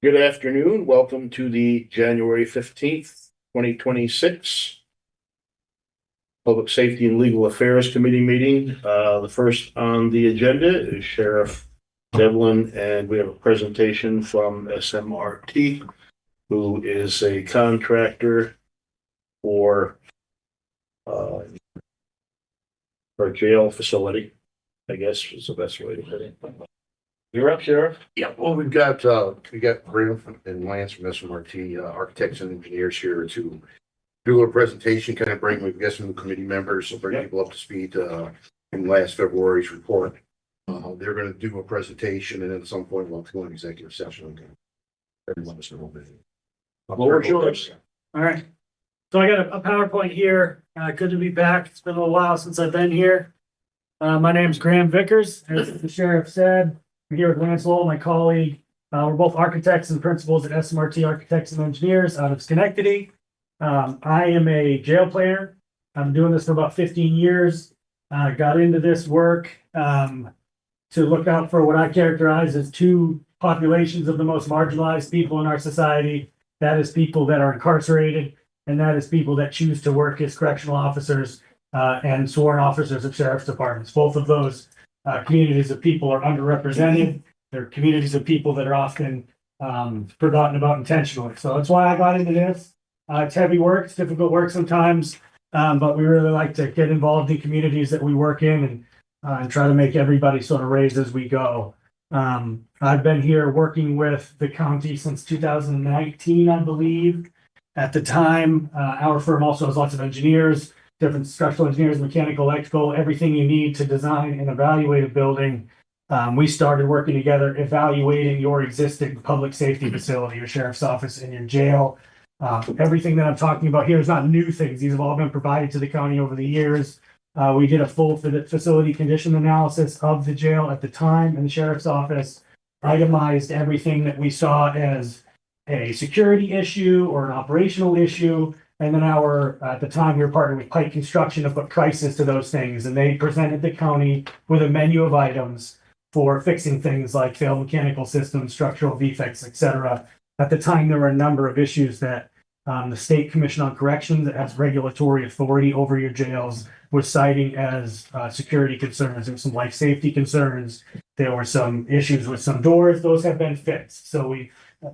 Good afternoon. Welcome to the January 15th, 2026 Public Safety and Legal Affairs Committee meeting. The first on the agenda is Sheriff Devlin, and we have a presentation from SMRT, who is a contractor for our jail facility, I guess is the best way to put it. You're up, Sheriff. Yeah, well, we got Graham and Lance from SMRT, architects and engineers here to do a presentation, kind of bring, we've got some committee members, so bring people up to speed in last February's report. They're going to do a presentation, and at some point we'll go an executive session. Okay. Everyone is a little busy. Floor is yours. All right. So I got a PowerPoint here. Good to be back. It's been a little while since I've been here. My name's Graham Vickers. As the sheriff said, I'm here with Lance Lowell, my colleague. We're both architects and principals at SMRT Architects and Engineers out of Schenectady. I am a jail planner. I'm doing this for about 15 years. Got into this work to look out for what I characterize as two populations of the most marginalized people in our society. That is people that are incarcerated, and that is people that choose to work as correctional officers and sworn officers of sheriff's departments. Both of those communities of people are underrepresented. They're communities of people that are often forgotten about intentionally. So that's why I got into this. It's heavy work, it's difficult work sometimes, but we really like to get involved in communities that we work in and try to make everybody sort of raise as we go. I've been here working with the county since 2019, I believe. At the time, our firm also has lots of engineers, different structural engineers, mechanical, electrical, everything you need to design and evaluate a building. We started working together, evaluating your existing public safety facility, your sheriff's office and your jail. Everything that I'm talking about here is not new things. These have all been provided to the county over the years. We did a full facility condition analysis of the jail at the time, and the sheriff's office itemized everything that we saw as a security issue or an operational issue. And then at the time, we were partnered with Pike Construction to put prices to those things. And they presented the county with a menu of items for fixing things like failed mechanical systems, structural defects, etc. At the time, there were a number of issues that the State Commission on Corrections, that has regulatory authority over your jails, was citing as security concerns. There were some life safety concerns. There were some issues with some doors. Those have been fixed. So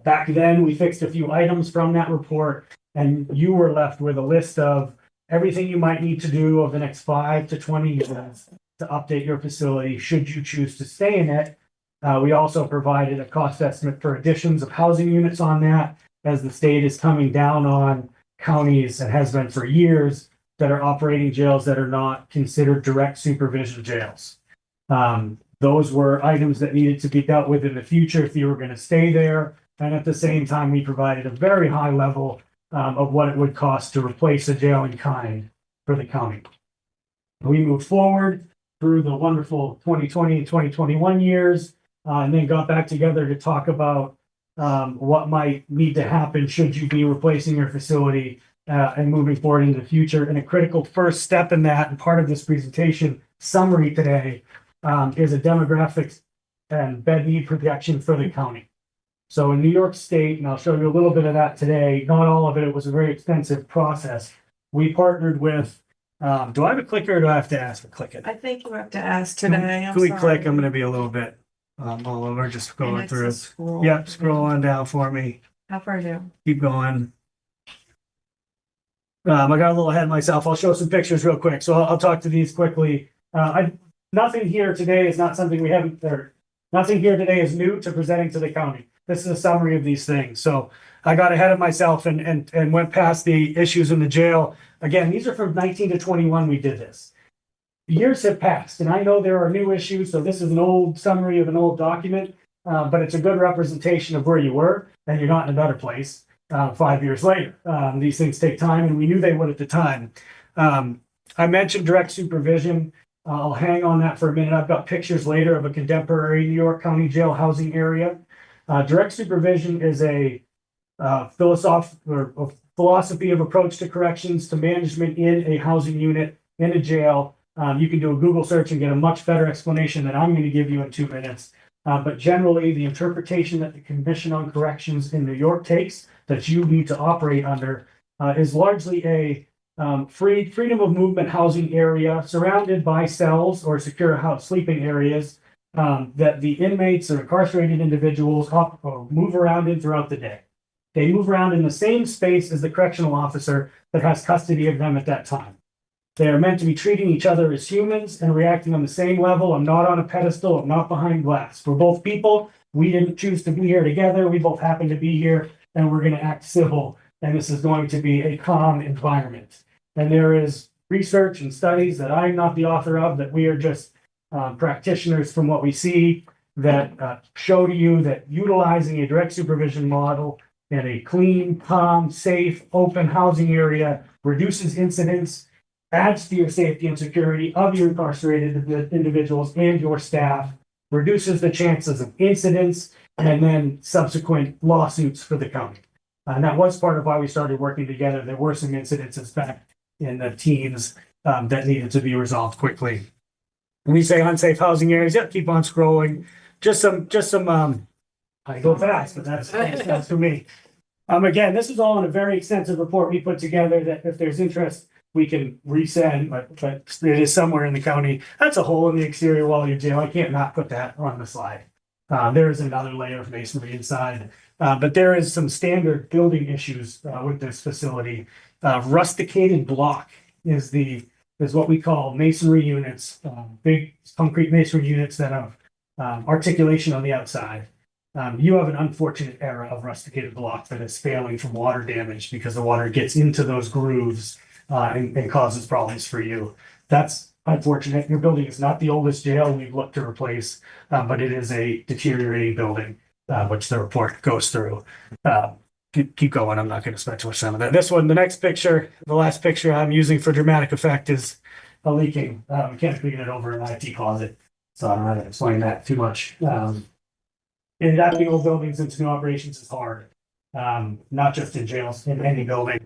back then, we fixed a few items from that report. And you were left with a list of everything you might need to do over the next 5 to 20 years to update your facility, should you choose to stay in it. We also provided a cost estimate for additions of housing units on that, as the state is coming down on counties, and has been for years, that are operating jails that are not considered direct supervision jails. Those were items that needed to be dealt with in the future if you were going to stay there. And at the same time, we provided a very high level of what it would cost to replace a jail in kind for the county. We moved forward through the wonderful 2020 and 2021 years, and then got back together to talk about what might need to happen should you be replacing your facility and moving forward into the future. And a critical first step in that, and part of this presentation summary today, is a demographics and bed need projection for the county. So in New York State, and I'll show you a little bit of that today, not all of it, it was a very extensive process. We partnered with, do I have a clicker, or do I have to ask to click it? I think you have to ask today. Can we click? I'm going to be a little bit all over, just going through. Yep, scroll on down for me. How far down? Keep going. I got a little ahead of myself. I'll show some pictures real quick. So I'll talk to these quickly. Nothing here today is not something we haven't, or nothing here today is new to presenting to the county. This is a summary of these things. So I got ahead of myself and went past the issues in the jail. Again, these are from 19 to 21 we did this. Years have passed, and I know there are new issues, so this is an old summary of an old document, but it's a good representation of where you were, and you're not in a better place 5 years later. These things take time, and we knew they would at the time. I mentioned direct supervision. I'll hang on that for a minute. I've got pictures later of a contemporary New York County jail housing area. Direct supervision is a philosophy of approach to corrections to management in a housing unit in a jail. You can do a Google search and get a much better explanation than I'm going to give you in 2 minutes. But generally, the interpretation that the Commission on Corrections in New York takes that you need to operate under is largely a freedom of movement housing area surrounded by cells or secure house sleeping areas that the inmates or incarcerated individuals move around in throughout the day. They move around in the same space as the correctional officer that has custody of them at that time. They are meant to be treating each other as humans and reacting on the same level. I'm not on a pedestal. I'm not behind glass. We're both people. We didn't choose to be here together. We both happen to be here, and we're going to act civil. And this is going to be a calm environment. And there is research and studies that I'm not the author of, that we are just practitioners from what we see that show to you that utilizing a direct supervision model in a clean, calm, safe, open housing area reduces incidents, adds to your safety and security of your incarcerated individuals and your staff, reduces the chances of incidents and then subsequent lawsuits for the county. And that was part of why we started working together. There were some incidences back in the teens that needed to be resolved quickly. When we say unsafe housing areas, yeah, keep on scrolling. Just some, I go fast, but that's for me. Again, this is all in a very extensive report we put together that if there's interest, we can resend, but it is somewhere in the county. That's a hole in the exterior wall of your jail. I can't not put that on the slide. There is another layer of masonry inside, but there is some standard building issues with this facility. Rusticated block is what we call masonry units, big concrete masonry units that have articulation on the outside. You have an unfortunate era of rusticated block that is failing from water damage because the water gets into those grooves and causes problems for you. That's unfortunate. Your building is not the oldest jail we've looked to replace, but it is a deteriorating building, which the report goes through. Keep going. I'm not going to spend too much time on that. This one, the next picture, the last picture I'm using for dramatic effect is a leaking mechanical unit over an IT closet. So I'm not going to explain that too much. Adapting old buildings into new operations is hard, not just in jails, in any building.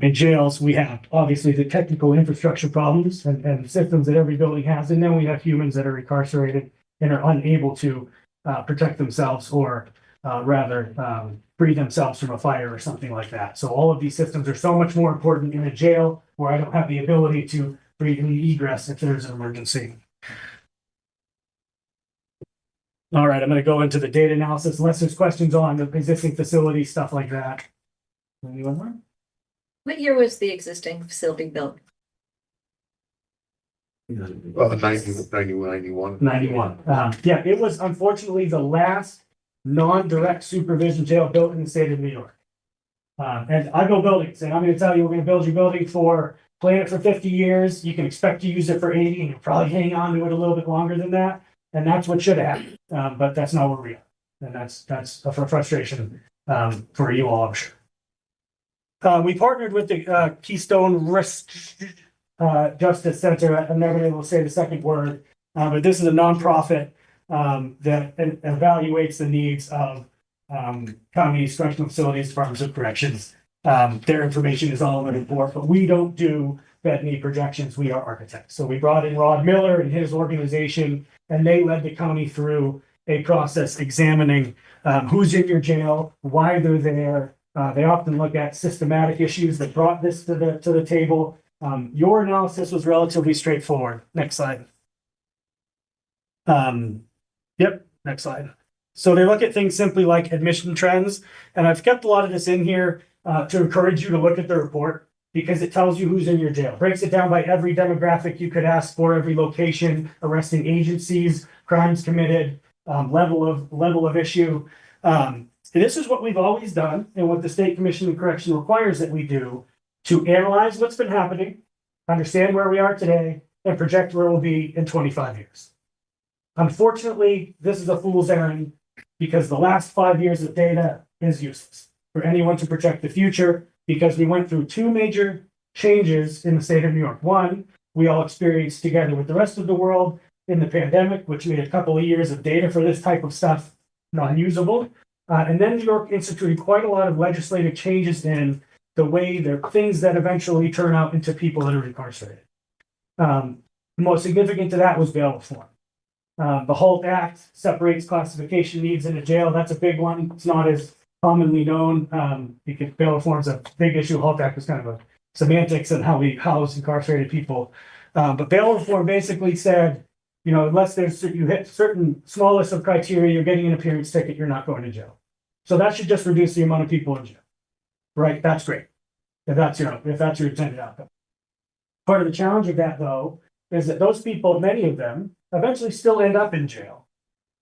In jails, we have obviously the technical infrastructure problems and systems that every building has, and then we have humans that are incarcerated and are unable to protect themselves or rather free themselves from a fire or something like that. So all of these systems are so much more important in a jail where I don't have the ability to freely egress if there's an emergency. All right, I'm going to go into the data analysis unless there's questions on the existing facility, stuff like that. Anyone more? What year was the existing facility built? 91. 91. Yeah, it was unfortunately the last non-direct supervision jail built in the state of New York. And I build buildings, and I'm going to tell you, we're going to build your building plan it for 50 years. You can expect to use it for 80, and you'll probably hang on to it a little bit longer than that. And that's what should happen. But that's not where we are. And that's a frustration for you all, I'm sure. We partnered with the Keystone Risk Justice Center. I'm never able to say the second word, but this is a nonprofit that evaluates the needs of counties, correctional facilities, departments of corrections. Their information is all in the report, but we don't do bed need projections. We are architects. So we brought in Rod Miller and his organization, and they led the county through a process examining who's in your jail, why they're there. They often look at systematic issues that brought this to the table. Your analysis was relatively straightforward. Next slide. Yep, next slide. So they look at things simply like admission trends, and I've kept a lot of this in here to encourage you to look at the report because it tells you who's in your jail. Breaks it down by every demographic you could ask for, every location, arresting agencies, crimes committed, level of issue. This is what we've always done and what the State Commission on Correction requires that we do to analyze what's been happening, understand where we are today, and project where we'll be in 25 years. Unfortunately, this is a fool's errand because the last 5 years of data is useless for anyone to project the future because we went through two major changes in the state of New York. One, we all experienced together with the rest of the world in the pandemic, which made a couple of years of data for this type of stuff non-usable. And then New York instituted quite a lot of legislative changes in the way there are things that eventually turn out into people that are incarcerated. Most significant to that was bail reform. The HALT Act separates classification needs in a jail. That's a big one. It's not as commonly known. Because bail reform's a big issue. HALT Act is kind of a semantics and how we house incarcerated people. But bail reform basically said, you know, unless you hit certain small list of criteria, you're getting an appearance ticket, you're not going to jail. So that should just reduce the amount of people in jail. Right? That's great. If that's your intended outcome. Part of the challenge of that, though, is that those people, many of them, eventually still end up in jail.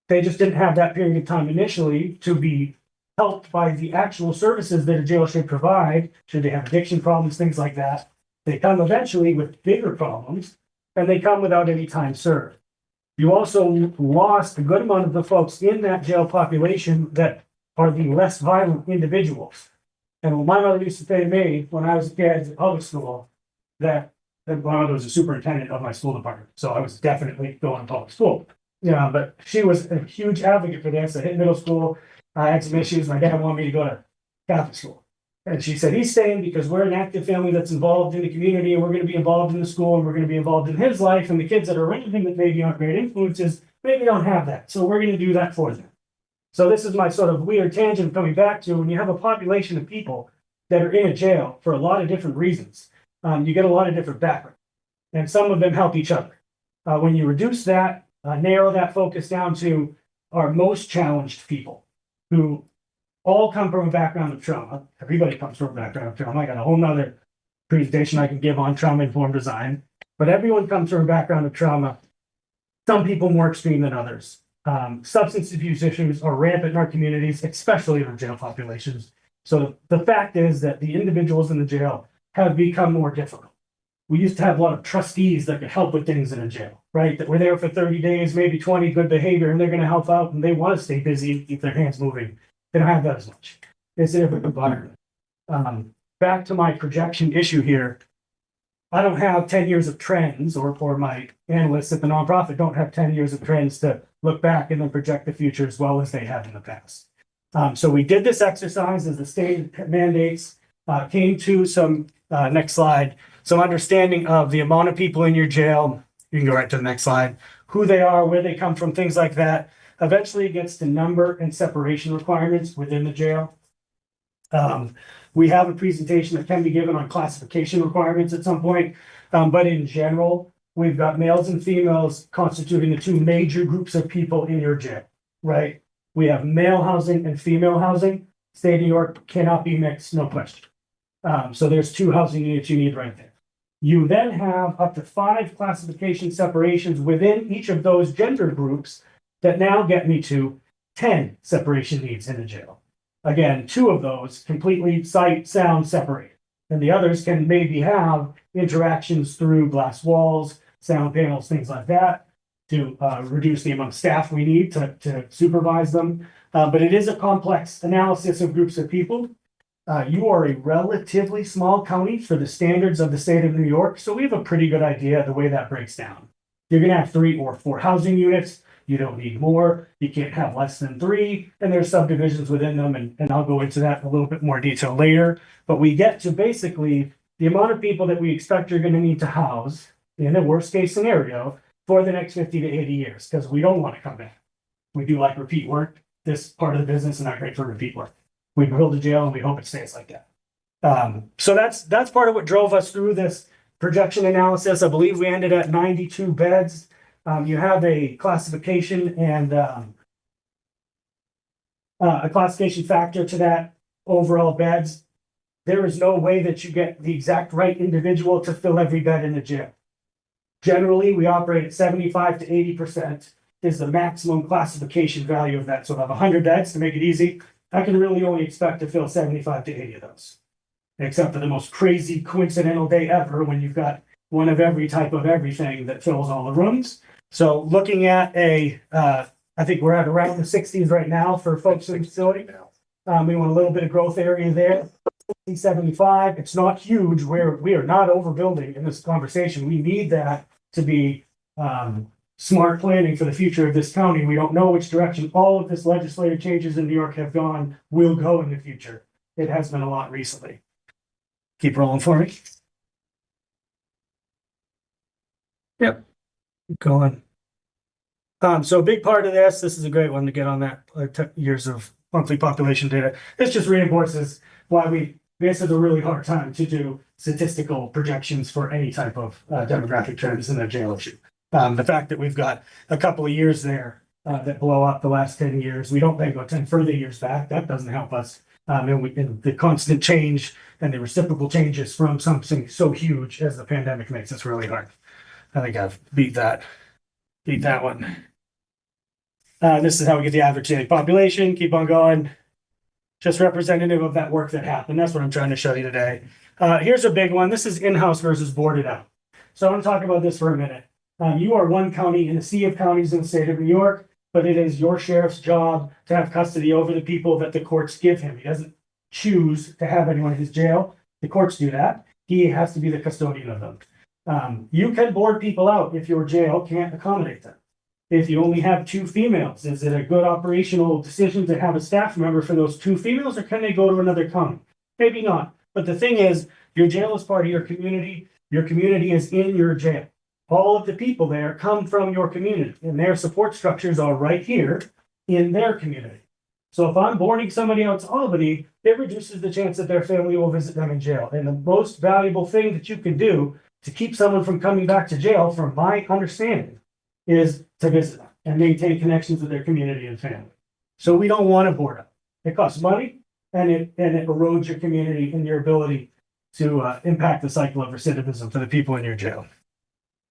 They just didn't have that period of time initially to be helped by the actual services that a jail should provide, should they have addiction problems, things like that. They come eventually with bigger problems, and they come without any time served. You also lost a good amount of the folks in that jail population that are the less violent individuals. And what my mother used to say to me when I was a kid in public school, that my mother was a superintendent of my school department, so I was definitely going to public school. Yeah, but she was a huge advocate for this. I hit middle school, I had some issues. My dad wanted me to go to Catholic school. And she said, he's staying because we're an active family that's involved in the community, and we're going to be involved in the school, and we're going to be involved in his life. And the kids that are around him that maybe aren't great influences, maybe don't have that. So we're going to do that for them. So this is my sort of weird tangent coming back to when you have a population of people that are in a jail for a lot of different reasons. You get a lot of different backgrounds, and some of them help each other. When you reduce that, narrow that focus down to our most challenged people who all come from a background of trauma. Everybody comes from a background of trauma. I got a whole nother presentation I can give on trauma-informed design, but everyone comes from a background of trauma. Some people more extreme than others. Substance abuse issues are rampant in our communities, especially in our jail populations. So the fact is that the individuals in the jail have become more difficult. We used to have a lot of trustees that could help with things in a jail, right? That were there for 30 days, maybe 20, good behavior, and they're going to help out, and they want to stay busy and keep their hands moving. They don't have that as much. It's a different environment. Back to my projection issue here. I don't have 10 years of trends, or my analysts at the nonprofit don't have 10 years of trends to look back and then project the future as well as they have in the past. So we did this exercise as the state mandates, came to some, next slide, some understanding of the amount of people in your jail. You can go right to the next slide, who they are, where they come from, things like that. Eventually it gets to number and separation requirements within the jail. We have a presentation that can be given on classification requirements at some point. But in general, we've got males and females constituting the two major groups of people in your jail, right? We have male housing and female housing. State of New York cannot be mixed, no question. So there's two housing units you need right there. You then have up to 5 classification separations within each of those gender groups that now get me to 10 separation needs in the jail. Again, 2 of those completely sight, sound separated. And the others can maybe have interactions through glass walls, sound panels, things like that, to reduce the amount of staff we need to supervise them. But it is a complex analysis of groups of people. You are a relatively small county for the standards of the state of New York, so we have a pretty good idea of the way that breaks down. You're going to have 3 or 4 housing units. You don't need more. You can't have less than 3, and there's subdivisions within them, and I'll go into that in a little bit more detail later. But we get to basically the amount of people that we expect you're going to need to house in a worst case scenario for the next 50 to 80 years, because we don't want to come back. We do like repeat work. This part of the business is not great for repeat work. We build a jail and we hope it stays like that. So that's part of what drove us through this projection analysis. I believe we ended at 92 beds. You have a classification and a classification factor to that overall beds. There is no way that you get the exact right individual to fill every bed in the jail. Generally, we operate at 75 to 80% is the maximum classification value of that. So if I have 100 beds, to make it easy, I can really only expect to fill 75 to 80 of those, except for the most crazy coincidental day ever when you've got one of every type of everything that fills all the rooms. So looking at I think we're at around the 60s right now for folks in the facility. We want a little bit of growth area there. 75, it's not huge. We are not overbuilding in this conversation. We need that to be smart planning for the future of this county. We don't know which direction all of this legislative changes in New York have gone, will go in the future. It has been a lot recently. Keep rolling for me. Yep. Keep going. So a big part of this is a great one to get on that years of monthly population data. This just reinforces why this is a really hard time to do statistical projections for any type of demographic trends in a jail issue. The fact that we've got a couple of years there that blow up the last 10 years, we don't then go 10 further years back. That doesn't help us. And the constant change and the reciprocal changes from something so huge as the pandemic makes this really hard. I think I've beat that one. This is how we get the average daily population. Keep on going. Just representative of that work that happened. That's what I'm trying to show you today. Here's a big one. This is in-house versus boarded out. So I want to talk about this for a minute. You are one county in a sea of counties in the state of New York, but it is your sheriff's job to have custody over the people that the courts give him. He doesn't choose to have anyone in his jail. The courts do that. He has to be the custodian of them. You can board people out if your jail can't accommodate them. If you only have 2 females, is it a good operational decision to have a staff member for those 2 females, or can they go to another county? Maybe not. But the thing is, your jail is part of your community. Your community is in your jail. All of the people there come from your community, and their support structures are right here in their community. So if I'm boarding somebody out to Albany, it reduces the chance that their family will visit them in jail. And the most valuable thing that you can do to keep someone from coming back to jail, from my understanding, is to visit them and maintain connections with their community and family. So we don't want to board up. It costs money, and it erodes your community and your ability to impact the cycle of recidivism for the people in your jail.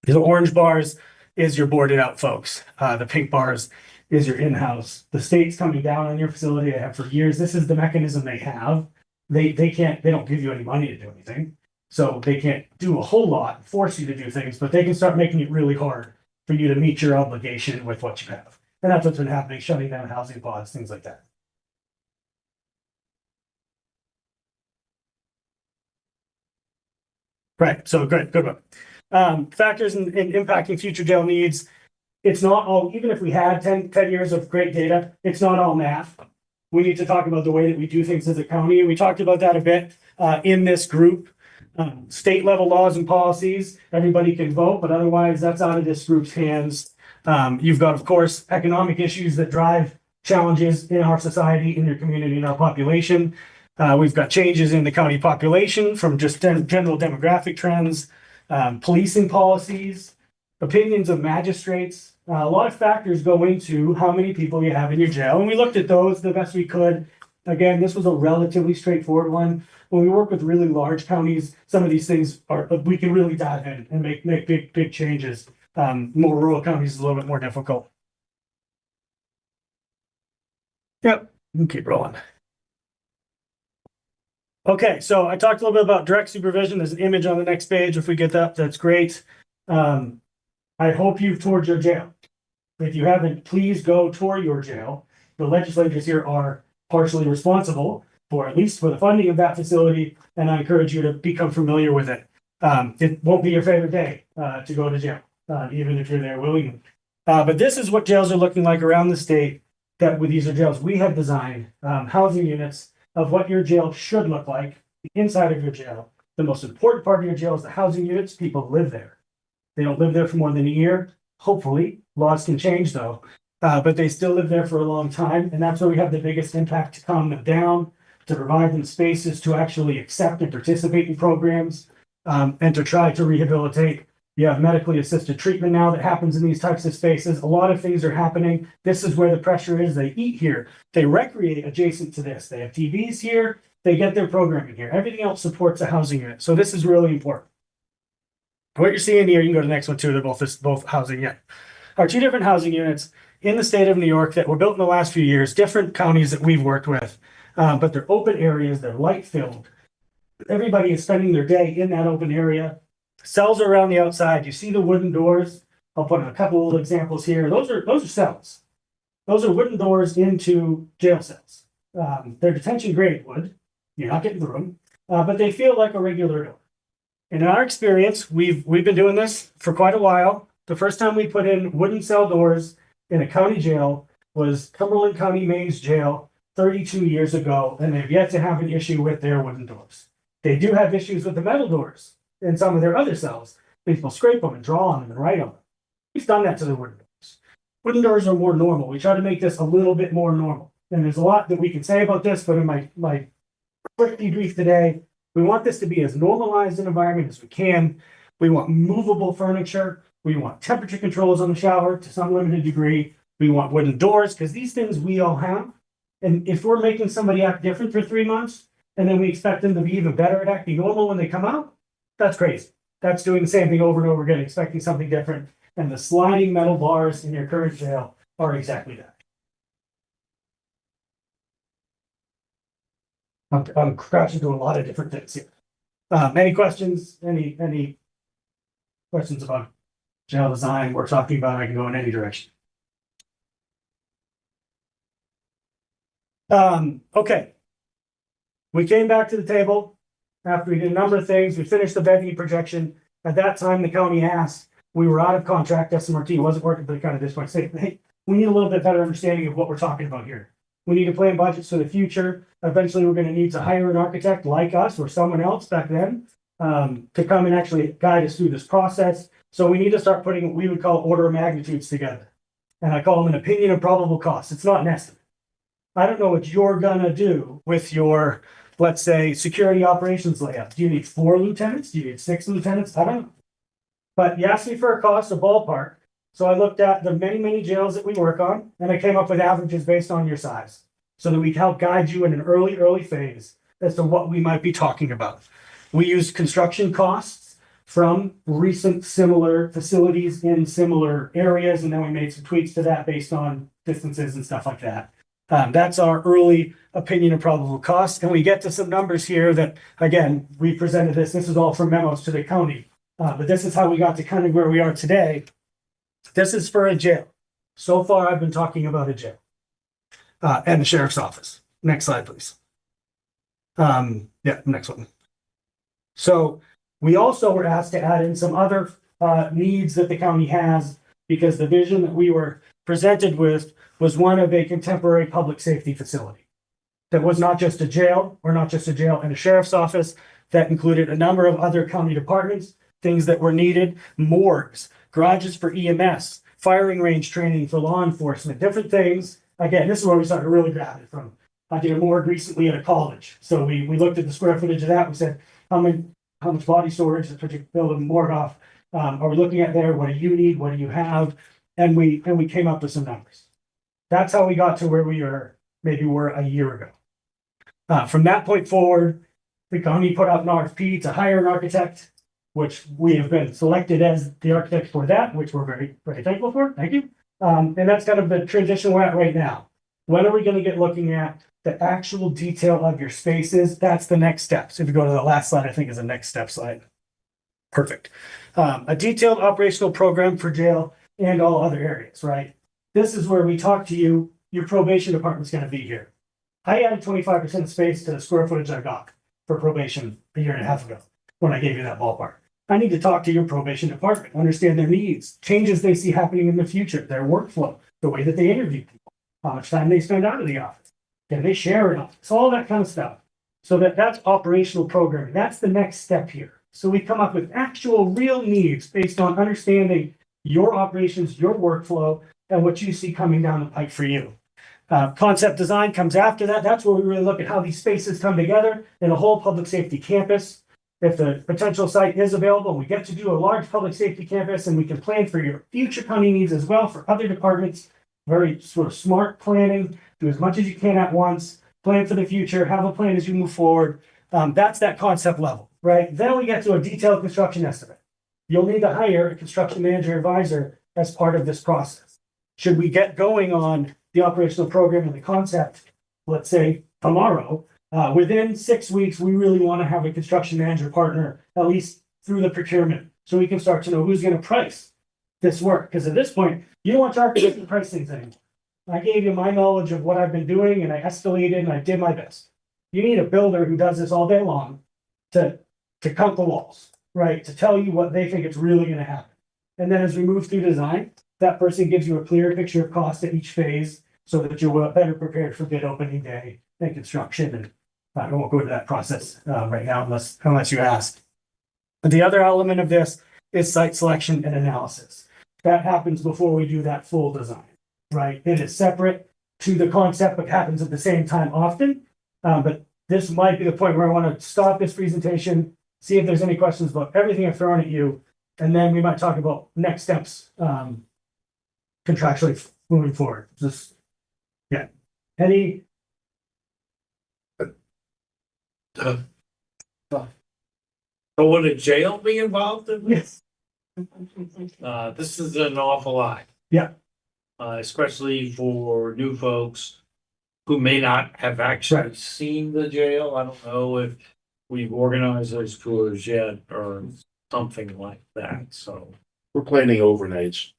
The orange bars is your boarded out folks. The pink bars is your in-house. The state's coming down on your facility. They have for years. This is the mechanism they have. They don't give you any money to do anything. So they can't do a whole lot, force you to do things, but they can start making it really hard for you to meet your obligation with what you have. And that's what's been happening, shutting down housing pods, things like that. Right, so good one. Factors in impacting future jail needs. It's not all, even if we had 10 years of great data, it's not all math. We need to talk about the way that we do things as a county. And we talked about that a bit in this group. State level laws and policies, everybody can vote, but otherwise that's out of this group's hands. You've got, of course, economic issues that drive challenges in our society, in your community, in our population. We've got changes in the county population from just general demographic trends, policing policies, opinions of magistrates. A lot of factors go into how many people you have in your jail. And we looked at those the best we could. Again, this was a relatively straightforward one. When we work with really large counties, some of these things we can really dive in and make big changes. More rural counties is a little bit more difficult. Yep, we can keep rolling. Okay, so I talked a little bit about direct supervision. There's an image on the next page. If we get that, that's great. I hope you've toured your jail. If you haven't, please go tour your jail. The legislators here are partially responsible for, at least for the funding of that facility, and I encourage you to become familiar with it. It won't be your favorite day to go to jail, even if you're there willingly. But this is what jails are looking like around the state. These are jails we have designed, housing units of what your jail should look like, the inside of your jail. The most important part of your jail is the housing units. People live there. They don't live there for more than a year. Hopefully, laws can change though, but they still live there for a long time. And that's where we have the biggest impact, to calm them down, to provide them spaces to actually accept and participate in programs, and to try to rehabilitate. You have medically assisted treatment now that happens in these types of spaces. A lot of things are happening. This is where the pressure is. They eat here. They recreate adjacent to this. They have TVs here. They get their programming here. Everything else supports a housing unit. So this is really important. What you're seeing here, you can go to the next one too. They're both housing units. Are 2 different housing units in the state of New York that were built in the last few years, different counties that we've worked with, but they're open areas. They're light filled. Everybody is spending their day in that open area. Cells are around the outside. You see the wooden doors. I'll put in a couple of examples here. Those are cells. Those are wooden doors into jail cells. They're detention grade wood. You're not getting through them, but they feel like a regular door. And in our experience, we've been doing this for quite a while. The first time we put in wooden cell doors in a county jail was Cumberland County Maine's jail 32 years ago, and they've yet to have an issue with their wooden doors. They do have issues with the metal doors in some of their other cells. People scrape them and draw on them and write on them. We've done that to the wooden doors. wooden doors are more normal. We try to make this a little bit more normal. And there's a lot that we can say about this, but in my quick debrief today, we want this to be as normalized an environment as we can. We want movable furniture. We want temperature controls on the shower to some limited degree. We want wooden doors because these things we all have. And if we're making somebody act different for 3 months and then we expect them to be even better at acting normal when they come out, that's crazy. That's doing the same thing over and over again, expecting something different. And the sliding metal bars in your current jail are exactly that. I'm crashing to a lot of different things here. Any questions? Any questions about jail design we're talking about? I can go in any direction. Okay. We came back to the table after we did a number of things. We finished the bed projection. At that time, the county asked, we were out of contract. SMRT wasn't working for the county at this point. Say, hey, we need a little bit better understanding of what we're talking about here. We need to plan budgets for the future. Eventually, we're going to need to hire an architect like us or someone else back then to come and actually guide us through this process. So we need to start putting what we would call order of magnitudes together. And I call them an opinion of probable cost. It's not an estimate. I don't know what you're going to do with your, let's say, security operations layout. Do you need 4 lieutenants? Do you need 6 lieutenants? I don't know. But you asked me for a cost, a ballpark. So I looked at the many jails that we work on, and I came up with averages based on your size so that we can help guide you in an early phase as to what we might be talking about. We use construction costs from recent similar facilities in similar areas, and then we made some tweaks to that based on distances and stuff like that. That's our early opinion of probable cost. And we get to some numbers here that, again, we presented this. This is all from memos to the county. But this is how we got to kind of where we are today. This is for a jail. So far, I've been talking about a jail and the sheriff's office. Next slide, please. Yeah, next one. So we also were asked to add in some other needs that the county has because the vision that we were presented with was one of a contemporary public safety facility that was not just a jail or not just a jail and a sheriff's office, that included a number of other county departments, things that were needed, morgues, garages for EMS, firing range training for law enforcement, different things. Again, this is where we started really grabbing it from. I did a morgue recently at a college. So we looked at the square footage of that. We said, how much body storage to build a morgue off are we looking at there? What do you need? What do you have? And we came up with some numbers. That's how we got to where we were a year ago. From that point forward, the county put out an RFP to hire an architect, which we have been selected as the architect for that, which we're very thankful for. Thank you. And that's kind of the transition we're at right now. When are we going to get looking at the actual detail of your spaces? That's the next step. So if you go to the last slide, I think is the next step slide. Perfect. A detailed operational program for jail and all other areas, right? This is where we talk to you. Your probation department's going to be here. I added 25% space to the square footage I got for probation a year and a half ago when I gave you that ballpark. I need to talk to your probation department, understand their needs, changes they see happening in the future, their workflow, the way that they interview people, how much time they spend out of the office, can they share it, so all that kind of stuff. So that's operational programming. That's the next step here. So we come up with actual real needs based on understanding your operations, your workflow, and what you see coming down the pipe for you. Concept design comes after that. That's where we really look at how these spaces come together in a whole public safety campus. If the potential site is available, we get to do a large public safety campus, and we can plan for your future county needs as well for other departments. Very sort of smart planning, do as much as you can at once, plan for the future, have a plan as you move forward. That's that concept level, right? Then we get to a detailed construction estimate. You'll need to hire a construction manager advisor as part of this process. Should we get going on the operational program and the concept, let's say tomorrow, within 6 weeks, we really want to have a construction manager partner, at least through the procurement, so we can start to know who's going to price this work. Because at this point, you don't want your architect to price things anymore. I gave you my knowledge of what I've been doing, and I escalated and I did my best. You need a builder who does this all day long to count the walls, right? To tell you what they think it's really going to happen. And then as we move through design, that person gives you a clear picture of cost at each phase so that you're better prepared for bid opening day and construction. And I won't go into that process right now unless you ask. But the other element of this is site selection and analysis. That happens before we do that full design. right? It is separate to the concept, but happens at the same time often. But this might be the point where I want to stop this presentation, see if there's any questions about everything I've thrown at you, and then we might talk about next steps, contractually moving forward. Just, yeah. Any, So would a jail be involved in this? yes, This is an awful lot. Yeah. Especially for new folks who may not have actually Right. seen the jail. I don't know if we've organized those tours yet or something like that, so. We're planning overnights.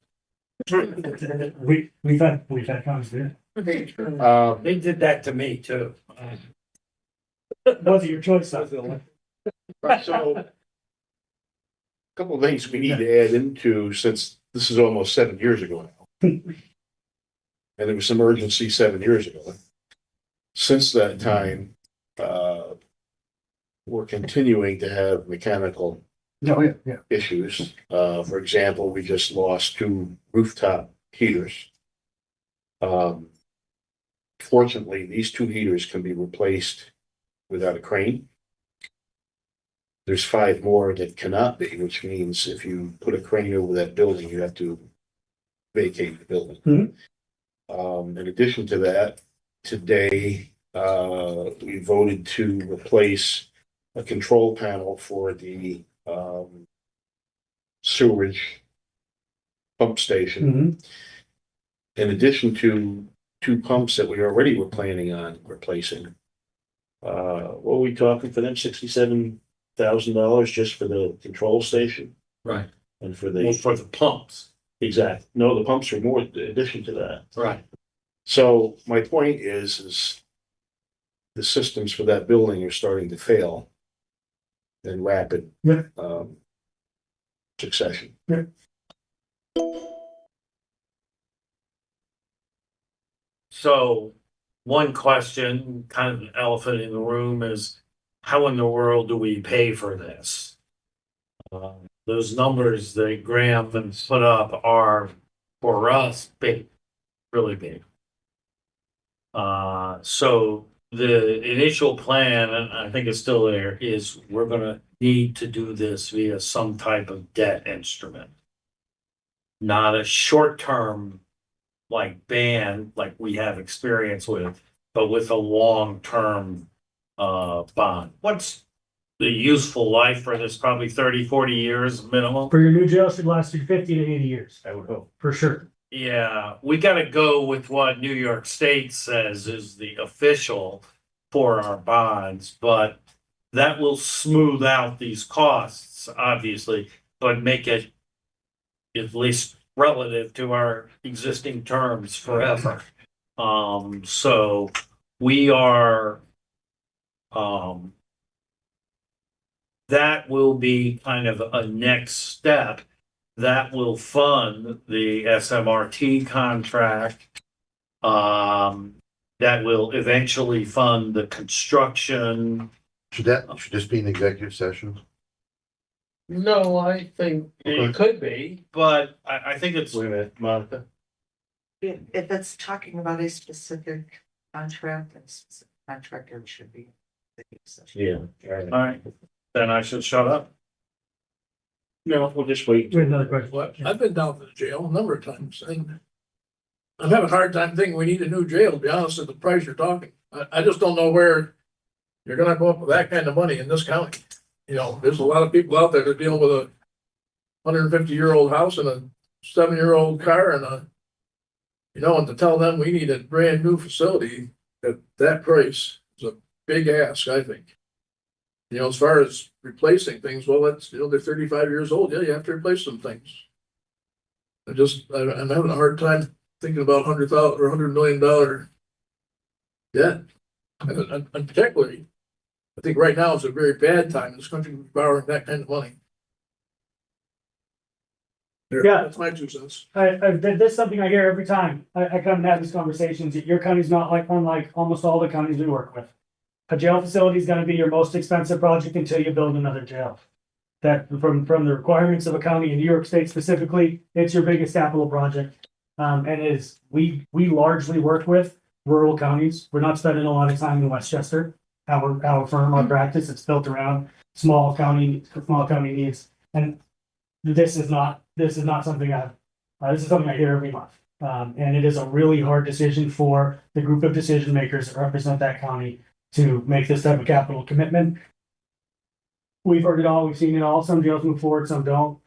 we've had conversations. They did that to me too. Was it your choice? Though? So a couple of things we need to add into, since this is almost 7 years ago now. And there was some urgency 7 years ago. Since that time, we're continuing to have mechanical No, yeah. issues. For example, we just lost 2 rooftop heaters. Fortunately, these 2 heaters can be replaced without a crane. There's 5 more that cannot be, which means if you put a crane over that building, you have to vacate the building. In addition to that, today, we voted to replace a control panel for the sewerage pump station. In addition to 2 pumps that we already were planning on replacing. What were we talking for them? $67,000 just for the control station? Right. And for Well, the, for the pumps. exact, no, the pumps are more in addition to that. Right. So my point is the systems for that building are starting to fail in rapid Yeah. succession. Yeah. So one question, kind of an elephant in the room, is how in the world do we pay for this? Those numbers that Graham has put up are, for us, big, really big. So the initial plan, and I think it's still there, is we're gonna need to do this via some type of debt instrument. Not a short-term like ban, like we have experience with, but with a long-term bond. What's the useful life for this? Probably 30, 40 years minimum? For your new jail should last you 50 to 80 years, I would hope. for sure. Yeah, we gotta go with what New York State says is the official for our bonds, but that will smooth out these costs, obviously, but make it at least relative to our existing terms forever. So we are, that will be kind of a next step that will fund the SMRT contract. That will eventually fund the construction. Should this be an executive session? No, I think Okay. it could be, but I think it's, Wait a minute, Monica. If it's talking about a specific contract, a specific contractor should be. Yeah. all right, then I should shut up. No, we'll just wait. We have another question. What, I've been down to the jail a number of times, and I'm having a hard time thinking we need a new jail, to be honest, at the price you're talking. I just don't know where you're gonna come up with that kind of money in this county. You know, there's a lot of people out there that deal with a 150-year-old house and a 7-year-old car and and to tell them we need a brand new facility at that price is a big ask, I think. As far as replacing things, well, that's, they're 35 years old. Yeah, you have to replace some things. I'm having a hard time thinking about $100,000 or $100 million debt. And particularly, I think right now is a very bad time in this country to be borrowing that kind of money. Yeah. That's my 2 cents. This is something I hear every time I come and have these conversations. Your county's not unlike almost all the counties we work with. A jail facility is gonna be your most expensive project until you build another jail. That from the requirements of a county in New York State specifically, it's your biggest capital project. And we largely work with rural counties. We're not spending a lot of time in Westchester. Our firm, our practice, it's built around small county needs. And this is not something this is something I hear every month. And it is a really hard decision for the group of decision makers that represent that county to make this type of capital commitment. We've heard it all, we've seen it all. Some jails move forward, some don't.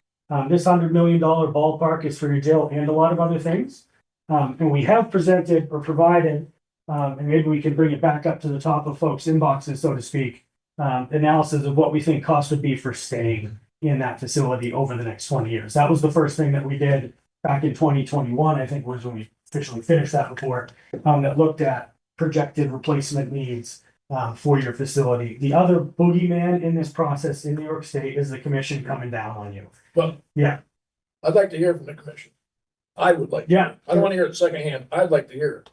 This $100 million ballpark is for your jail and a lot of other things. And we have presented or provided, and maybe we can bring it back up to the top of folks' inboxes, so to speak, analysis of what we think cost would be for staying in that facility over the next 20 years. That was the first thing that we did back in 2021, I think was when we officially finished that report, that looked at projected replacement needs for your facility. The other boogeyman in this process in New York State is the commission coming down on you. Well, Yeah, I'd like to hear from the commission. I would like. yeah. I don't want to hear it secondhand. I'd like to hear it.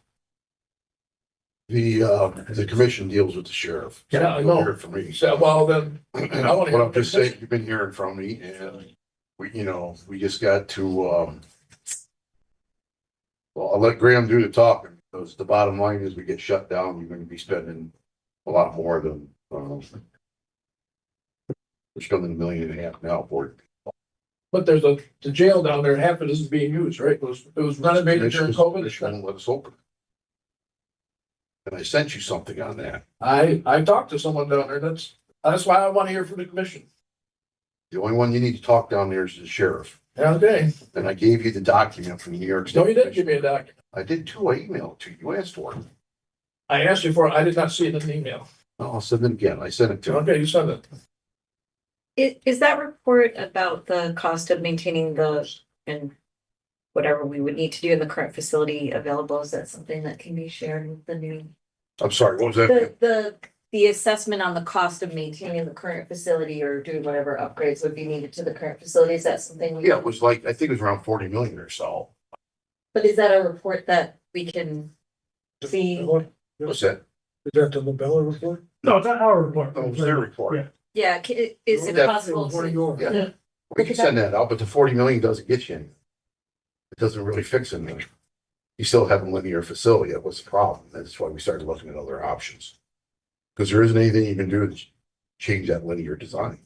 The commission deals with the sheriff. So Yeah, I you'll know. hear it from me. So, well, then, I want to hear. What I'm just saying, you've been hearing from me and we just got to, well, I'll let Graham do the talking because the bottom line is we get shut down, you're gonna be spending a lot more than, we're spending $1.5 million now for it. But there's the jail down there, half of it isn't being used, right? It was renovated during They COVID. won't let us open. And I sent you something on that. I talked to someone down there. That's why I want to hear from the commission. The only one you need to talk down there is the sheriff. Okay. And I gave you the document from the New York State. No, you didn't give me a document. I did too. I emailed it to you. You asked for it. I asked you for it. I did not see it in an email. I'll send it again. I sent it to him. Okay, you sent it. Is that report about the cost of maintaining and whatever we would need to do in the current facility available? Is that something that can be shared with the new? I'm sorry, what was that? The assessment on the cost of maintaining the current facility or doing whatever upgrades would be needed to the current facility? Is that something? Yeah, it was like, I think it was around 40 million or so. But is that a report that we can see? What's that? Is that the Labella report? No, it's not our report. Oh, it was their report. Yeah. Yeah, is it Yeah, possible? Yeah, we can send that out, but the 40 million doesn't get you anything. It doesn't really fix anything. You still have a linear facility. That was the problem. That's why we started looking at other options. Because there isn't anything you can do to change that linear design.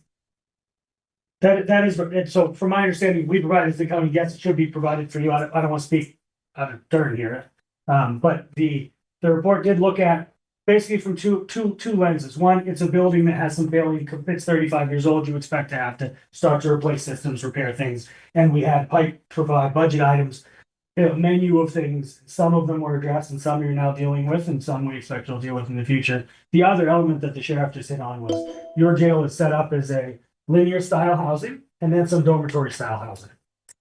That is, and so from my understanding, we provide as the county gets, it should be provided for you. I don't want to speak out of turn here. But the report did look at basically from two lenses. One, it's a building that has some failing, it's 35 years old. You expect to have to start to replace systems, repair things. And we had provide budget items, a menu of things. Some of them were addressed and some you're now dealing with and some we expect you'll deal with in the future. The other element that the sheriff just hit on was your jail is set up as a linear style housing and then some dormitory style housing.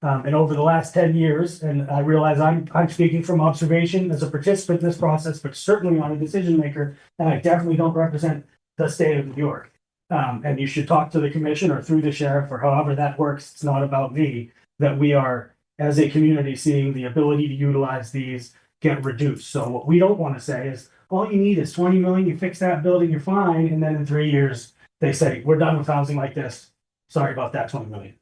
And over the last 10 years, and I realize I'm speaking from observation as a participant in this process, but certainly not a decision maker, and I definitely don't represent the state of New York. And you should talk to the commission or through the sheriff or however that works. It's not about me, that we are, as a community, seeing the ability to utilize these get reduced. So what we don't want to say is, all you need is 20 million, you fix that building, you're fine. And then in 3 years, they say, we're done with housing like this. Sorry about that 20 million.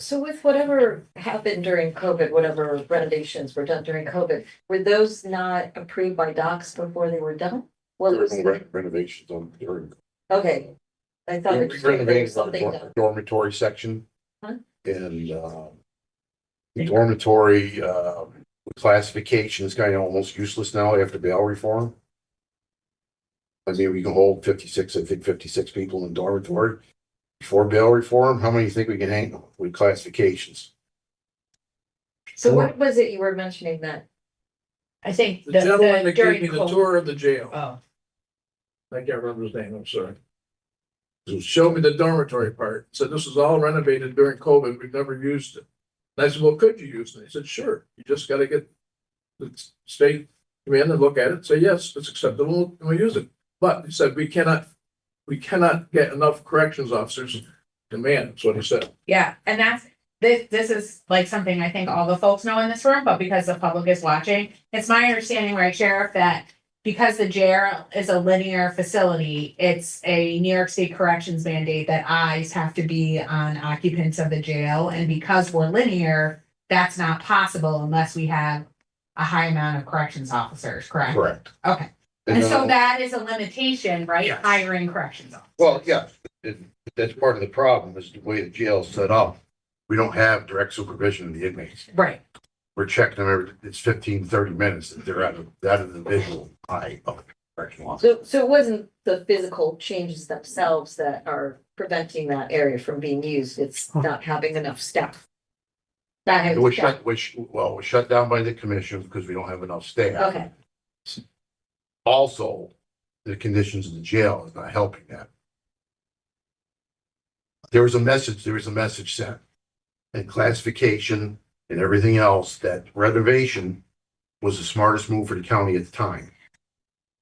So with whatever happened during COVID, whatever renovations were done during COVID, were those not approved by docs before they were done? Well, There it were was, no renovations on during. okay. I thought We it was there renovated was something done. the dormitory section. Huh? And the dormitory classification is kind of almost useless now after bail reform. I mean, we can hold 56 people in the dormitory. Before bail reform, how many do you think we can hang with classifications? So what was it you were mentioning that? I think The gentleman that gave during me the COVID. tour of the jail. Oh, I can't remember his name, I'm sorry. So showed me the dormitory part, said this was all renovated during COVID, we've never used it. And I said, well, could you use it? He said, sure, you just gotta get the state come in and look at it, say, yes, it's acceptable, and we use it. But he said, we cannot get enough corrections officers to man, that's what he said. yeah, and this is like something I think all the folks know in this room, but because the public is watching, it's my understanding, right, Sheriff, that because the jail is a linear facility, it's a New York State corrections mandate that eyes have to be on occupants of the jail. And because we're linear, that's not possible unless we have a high amount of corrections officers, correct? Correct. Okay, and so uh, that is a limitation, right? Yes. Hiring corrections officers. Well, yeah, that's part of the problem is the way the jail's set up. We don't have direct supervision of the inmates. Right, We're checking them it's 15, 30 minutes that they're out of that individual eye of correctional officer. So it wasn't the physical changes themselves that are preventing that area from being used, it's not having enough staff. that It is, was shut down by the commission because we don't have enough staff. Okay, Also, the conditions of the jail is not helping that. There was a message sent and classification and everything else that renovation was the smartest move for the county at the time.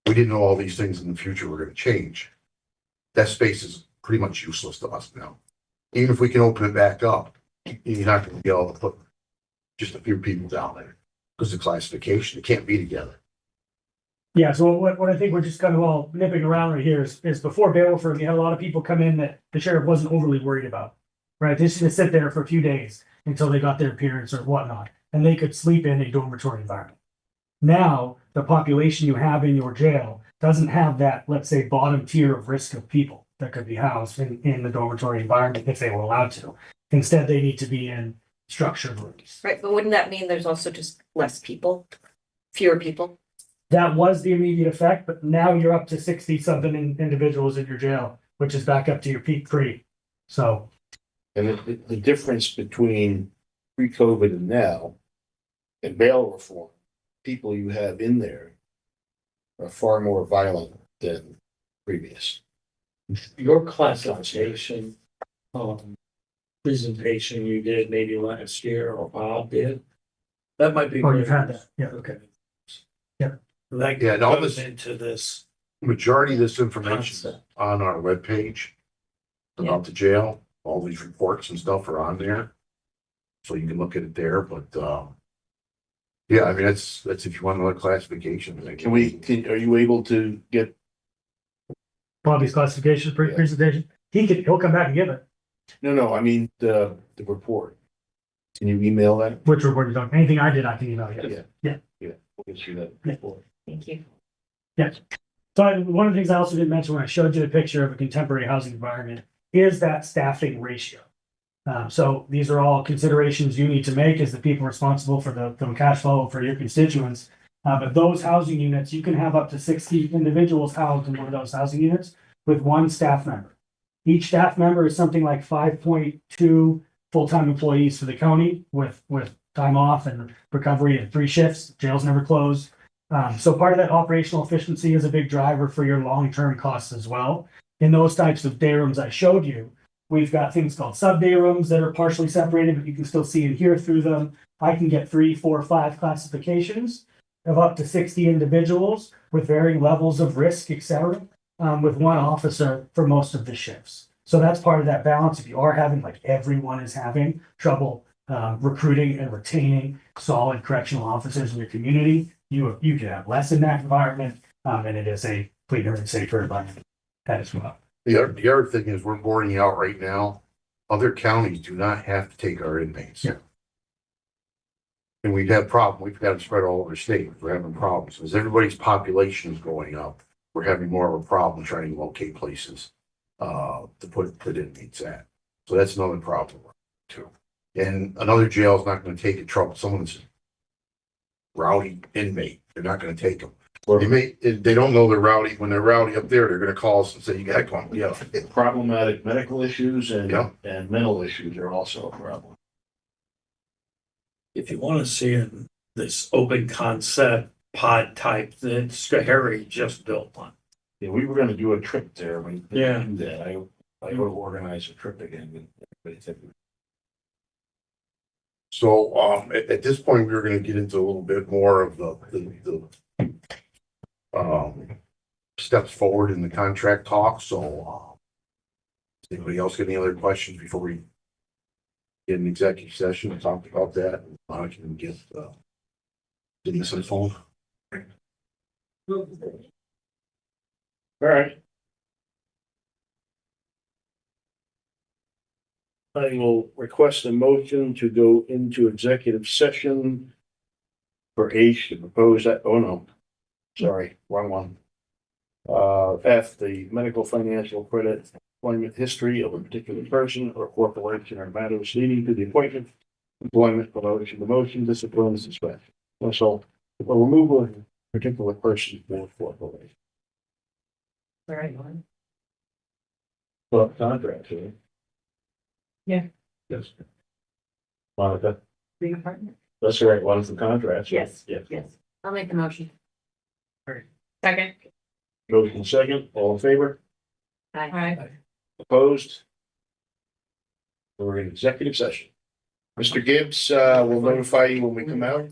We didn't know all these things in the future were gonna change. That space is pretty much useless to us now. Even if we can open it back up, you're not gonna be able to put just a few people down there because of classification, it can't be together. Yeah, so what I think we're just kind of all nipping around right here is before bail reform, you had a lot of people come in that the sheriff wasn't overly worried about. Right, they just gonna sit there for a few days until they got their appearance or whatnot, and they could sleep in a dormitory environment. Now, the population you have in your jail doesn't have that, let's say, bottom tier of risk of people that could be housed in the dormitory environment if they were allowed to. Instead, they need to be in structured rooms. right, but wouldn't that mean there's also just less people, fewer people? That was the immediate effect, but now you're up to 60-something individuals in your jail, which is back up to your peak pre. So, And the difference between pre-COVID and now and bail reform, people you have in there are far more violent than previous. Your classification, presentation you did maybe last year or Bob did, that might be. oh, you've had that, yeah, okay. That Yeah, and all goes this- into this. Majority of this information is on our webpage about the jail. All these reports and stuff are on there. So you can look at it there, but, yeah, I mean, that's if you want to look classification. Are you able to get, Bobby's classification presentation, he'll come back and give it. no, I mean, the report. Can you email that? Which report you talking, anything I did, I can email you. Yeah. We'll get you that report. Thank you. So one of the things I also didn't mention when I showed you the picture of a contemporary housing environment is that staffing ratio. So these are all considerations you need to make as the people responsible for the cash flow for your constituents. But those housing units, you can have up to 60 individuals housed in one of those housing units with one staff member. Each staff member is something like 5.2 full-time employees for the county with time off and recovery and 3 shifts. Jails never close. So part of that operational efficiency is a big driver for your long-term costs as well. In those types of day rooms I showed you, we've got things called sub-day rooms that are partially separated, but you can still see and hear through them. I can get 3, 4, 5 classifications of up to 60 individuals with varying levels of risk, etc., with one officer for most of the shifts. So that's part of that balance. If you are having, like everyone is having trouble recruiting and retaining solid correctional officers in your community, you can have less in that environment, and it is a cleaner and safer environment as well. The other thing is we're boarding out right now. Other counties do not have to take our inmates. Yeah. And we've had problems. We've got them spread all over the state. We're having problems. As everybody's population is going up, we're having more of a problem trying to locate places to put inmates at. So that's another problem too. And another jail is not going to take in trouble. Someone's rowdy inmate. They're not going to take them. They don't know they're rowdy. When they're rowdy up there, they're going to call us and say, you got to come. Yeah. Problematic medical issues Yeah. and mental issues are also a problem. If you want to see it, this open concept pod type that Harry just built one. Yeah, we were gonna do a trip there. We didn't Yeah. do that. I would organize a trip again. But everybody said, So at this point, we were going to get into a little bit more of the steps forward in the contract talk. So does anybody else get any other questions before we get an executive session and talk about that? I can get this on the phone. all right. I will request a motion to go into executive session for H to propose that, oh no, sorry, wrong one. F, the medical financial credit employment history of a particular person or corporation or matters leading to the appointment, employment, promotion, demotion, discipline, suspension. So, a removal of a particular person for corporation. The right one. Well, contract, right? Yeah. Yes. Monica, The apartment? that's the right one for contracts. right? Yes. Yeah. Yes. I'll make the motion. Second. Motion second, all in favor? Aye. Opposed? We're in executive session. Mr. Gibbs, will notify you when we come out.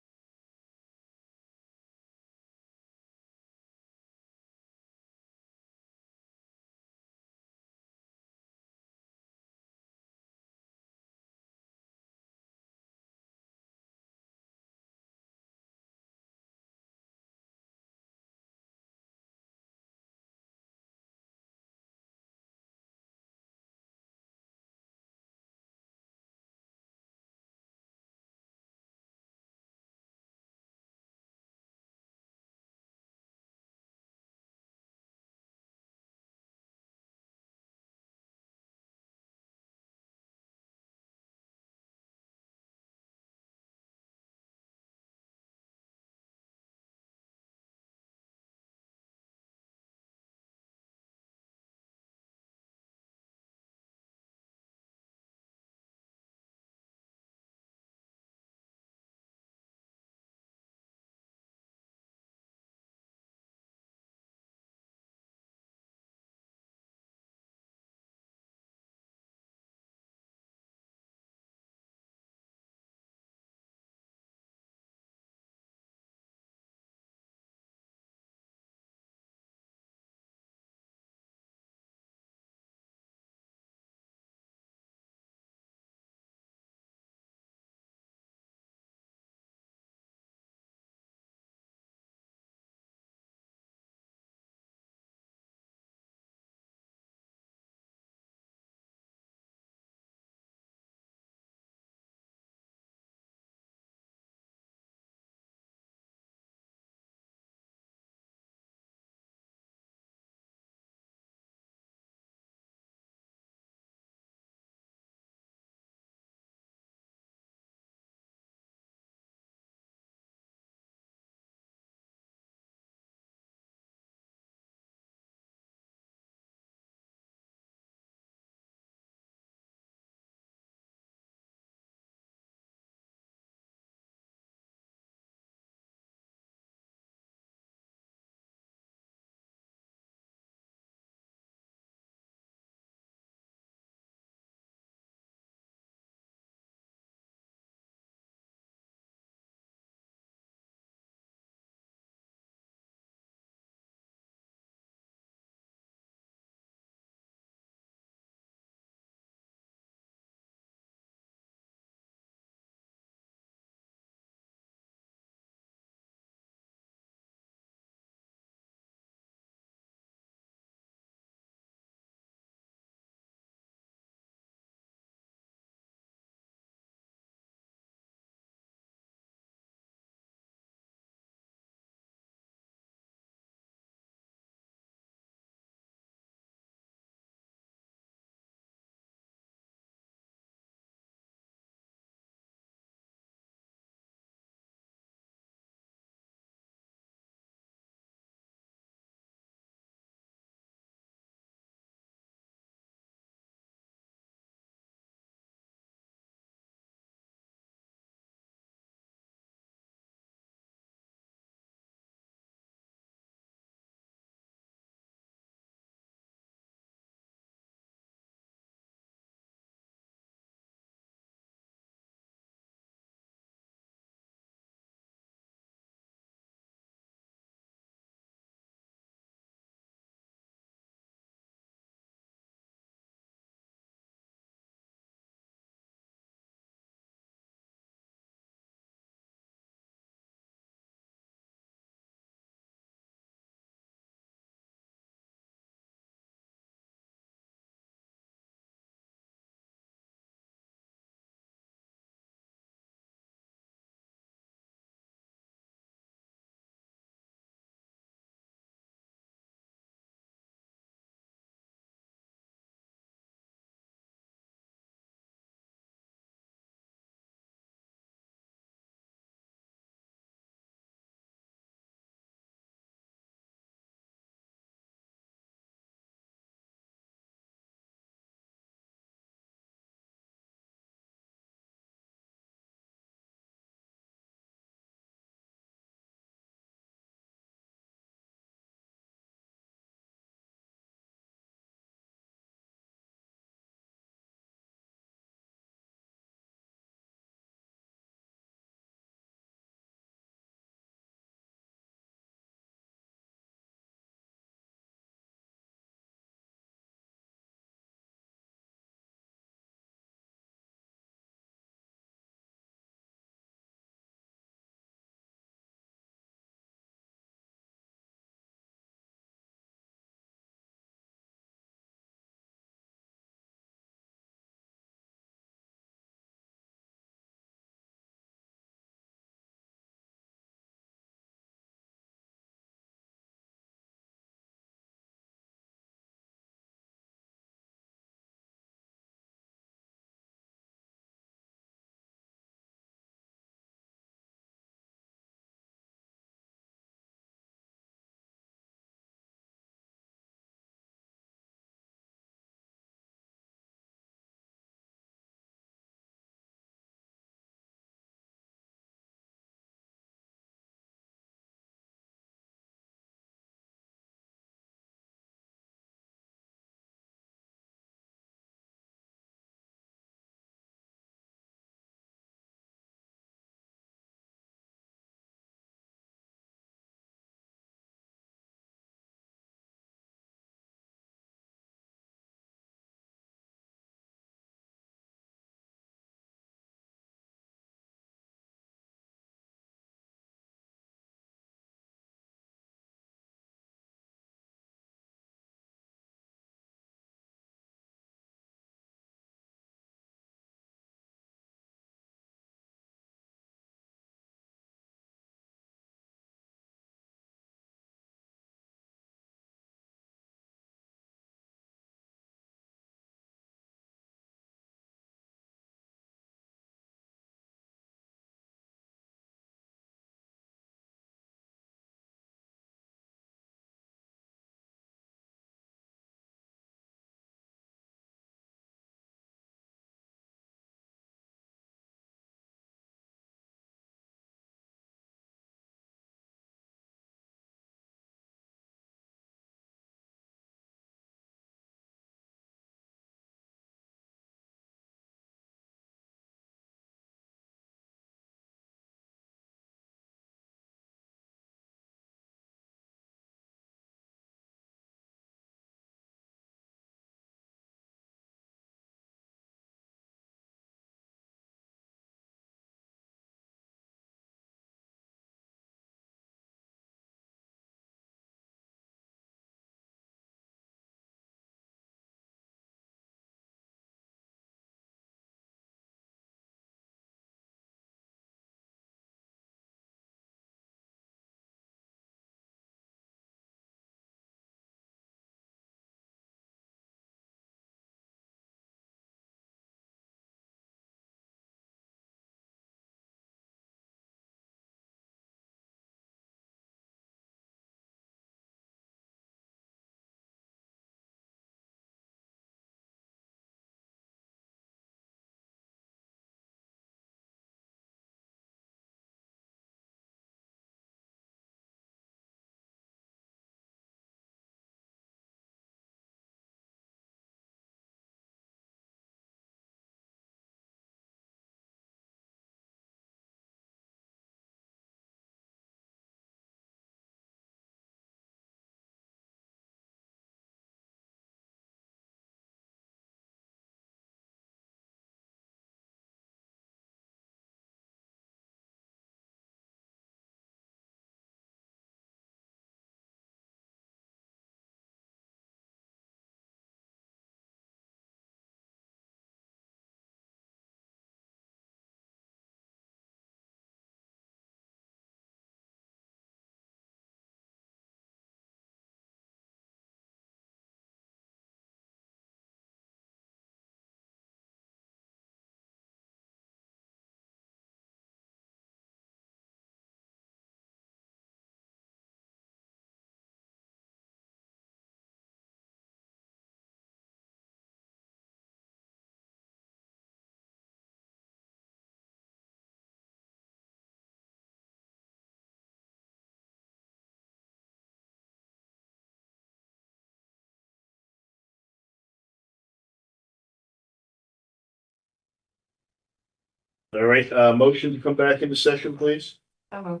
All right, motion to come back into session, please. Oh,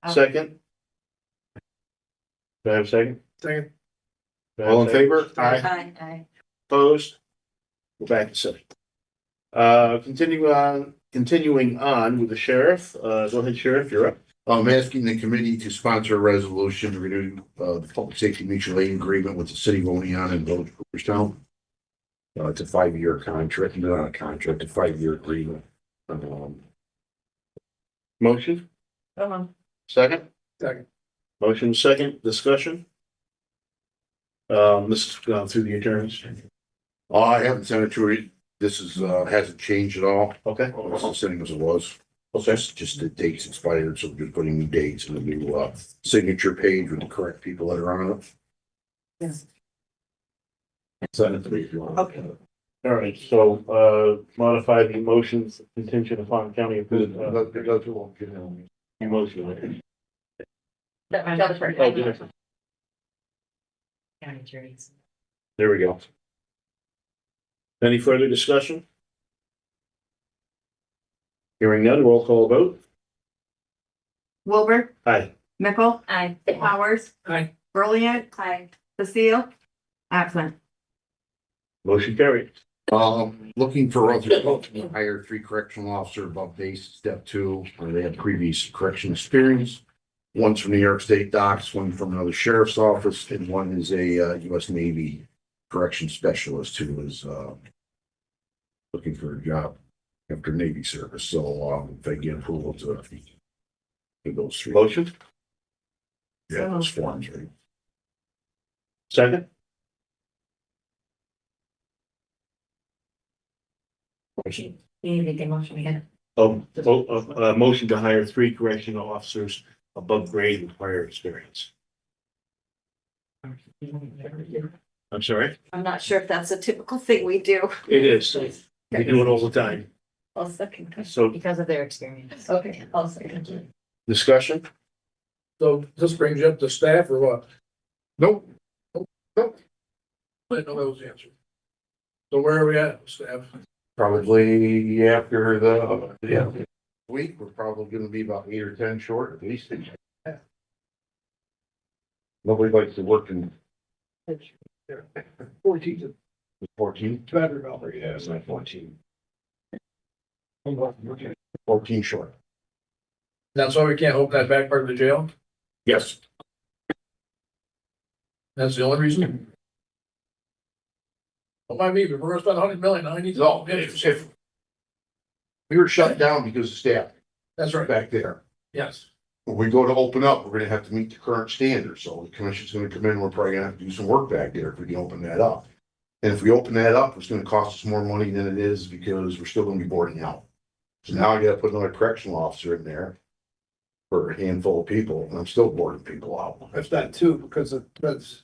Second. Do I have a second? Second. Do I have a All in second? favor? Aye. I, Opposed? Go back to session. Continuing on with the sheriff, go ahead, Sheriff, you're up. I'm asking the committee to sponsor a resolution to renew the public safety mutual aid agreement with the city of Oneon and Village of Cooperstown. It's a 5-year contract, not a contract, a 5-year agreement. Motion, second? Second. Motion second, discussion? This has gone through the attorneys. I haven't sent it to you. This is, hasn't changed at all. Okay, It's the same as it was. okay, Just the dates expired, so we're just putting new dates and a new, signature page with the correct people that are on it. yes, Send it to me if you want. okay. all right, so, modify the motions contingent upon county approval. Motion. Oh, good. County attorneys. There we go. Any further discussion? Hearing none, roll call vote. Wilbur, Aye. Mickle, Aye. Powers, Aye. Brilliant, Aye. Cecile, absent. Motion carried. Looking for to hire 3 correctional officer above base, step 2, where they have previous correction experience. One's from New York State docks, one from another sheriff's office, and one is a US Navy correction specialist who is looking for a job after Navy service. So if they get approval to those 3. Motion, Yeah, those forms, right? second? You need to get motion again. Motion to hire 3 correctional officers above grade with prior experience. I'm sorry? I'm not sure if that's a typical thing we do. It is. We do it all the time. I'll second. So Because of their experience. Okay, I'll second. discussion? So this brings you up to staff or what? Nope. I didn't know that was the answer. So where are we at, staff? Probably after the week, we're probably gonna be about 8 or 10 short at least. Nobody likes to work in 14. 14. Better, yeah, it's not 14. 14 short. That's why we can't open that back part of the jail? Yes. That's the only reason? Don't mind me, but we're gonna spend 100 million, I need to. No, if we were shut down because of staff That's right, back there. yes. When we go to open up, we're gonna have to meet the current standards. So the commission's gonna come in, we're probably gonna have to do some work back there if we can open that up. And if we open that up, it's gonna cost us more money than it is because we're still gonna be boarding out. So now I gotta put another correctional officer in there for a handful of people, and I'm still boarding people out. That's that too, because that's.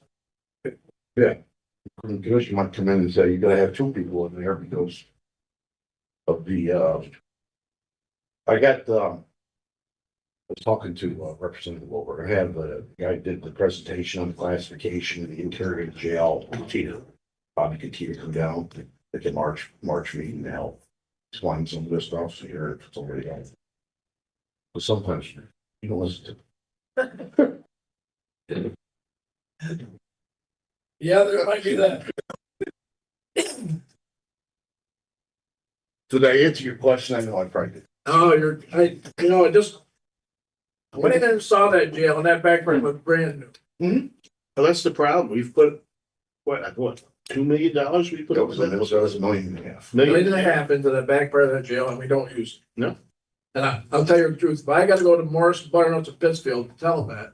The commission might come in and say, you gotta have 2 people in there because of the, I was talking to Representative Wilbur. I had the guy did the presentation on the classification of the interior of the jail. Tina, Bobby Katia come down at the March meeting now. Explain some of this stuff, so you're it's already out. But sometimes you don't listen to. Yeah, there might be that. Did I answer your question? I know I probably did. Oh, I just. I went in and saw that jail and that back part was brand new. Well, that's the problem. We've put, what, $2 million we put That up was with $1.5 that? million. Million and a half into the back part of that jail and we don't use it. No. And I'll tell you the truth, if I gotta go to Morris, Barnett, to Pittsfield, to tell them that.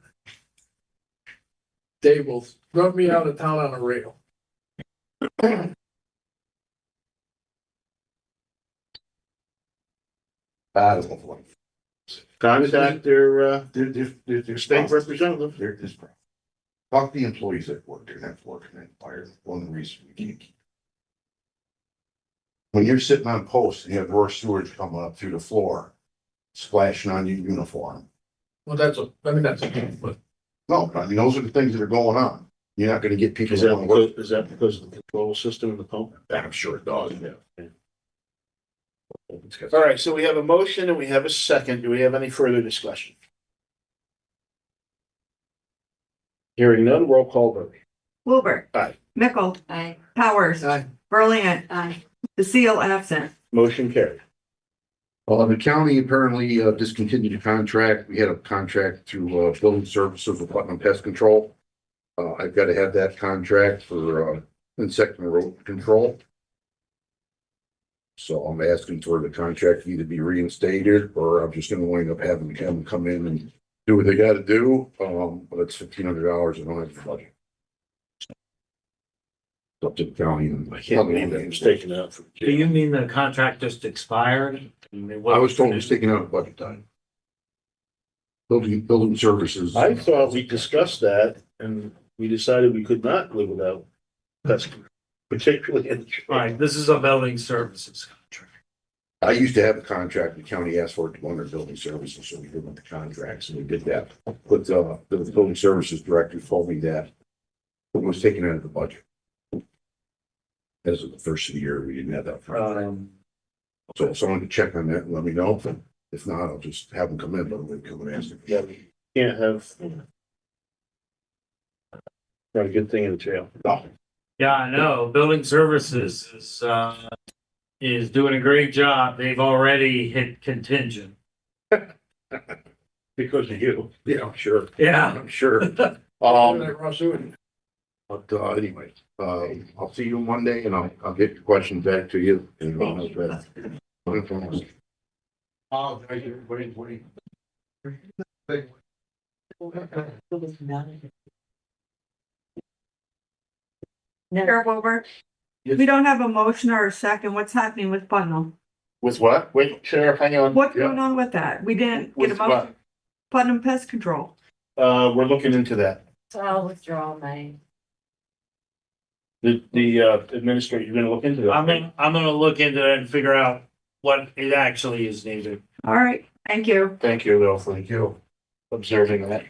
They will run me out of town on a rail. I don't know. Contact their, They're state representative. They're just. Talk to the employees that work there, that's working in fire. One of the reasons we can't keep. When you're sitting on post and you have raw sewage coming up through the floor, splashing on your uniform. Well, that's but No, I mean, those are the things that are going on. You're not gonna get people. Is that wanna work. that because of the control system in the pump? I'm sure it does. Yeah. All right, so we have a motion and we have a second. Do we have any further discussion? Hearing none, roll call vote. Wilbur. Aye. Mickle. Aye. Powers. Aye. Berlin. Aye. The seal absent. Motion carried. The county apparently discontinued a contract. We had a contract through building services with Putnam Pest Control. I've got to have that contract for insect and rodent control. So I'm asking for the contract either be reinstated or I'm just gonna wind up having them come in and do what they gotta do. But it's $1,500. I don't have the budget. It's up to the county. And I can't believe that was taken out from. Do you mean the contract just expired? I was told it was taken out of budget time. Building services. I thought we discussed that and we decided we could not live without pest control, particularly in. All right, this is a building services contract. I used to have a contract, the county asked for it to go under building services, so we did with the contracts, and we did that. But the building services director told me that it was taken out of the budget. As of the first of the year, we didn't have that. So if someone could check on that and let me know. If not, I'll just have them come in, but I'm gonna come and ask them. Yeah, we can't have. Not a good thing in the jail. No, Yeah, I know. Building services is doing a great job. They've already hit contingent. Because of you. yeah, I'm sure, Yeah. I'm sure. But anyway, I'll see you Monday and I'll get your questions back to you. And Oh, wait. Sheriff Wilbur. Yes. We don't have a motion or a second. What's happening with Putnam? With what? Wait, Sheriff, hang on. What's going on with that? We didn't get a With motion. what? Putnam Pest Control. We're looking into that. So I'll withdraw my. The administrator, you're gonna look into that. I'm gonna look into it and figure out what it actually is needed. All right, thank you. Thank you, Lil, for observing that.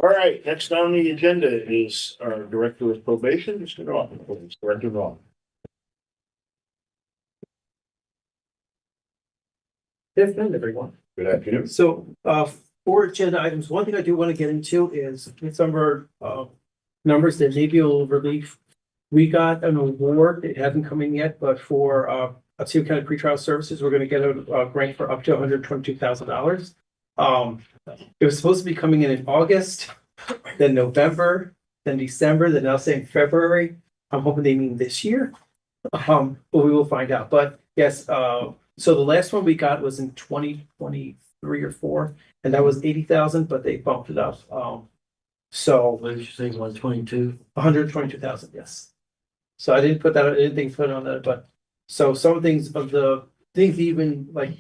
All right, next on the agenda is our Director of Probation, Mr. Norton, please. Director Norton. Good afternoon, everyone. Good afternoon. So, for agenda items, one thing I do want to get into is some of our, numbers that may be a little relief. We got an award, it hasn't come in yet, but for, Otsego County Pretrial Services, we're gonna get a grant for up to $122,000. It was supposed to be coming in August, then November, then December, then now saying February. I'm hoping they mean this year. But we will find out. But yes, so the last one we got was in 2023 or 4, and that was 80,000, but they bumped it up. So What did you say, 122? 122,000, yes. So I didn't put that, I didn't think to put it on that, but so some things of the things even like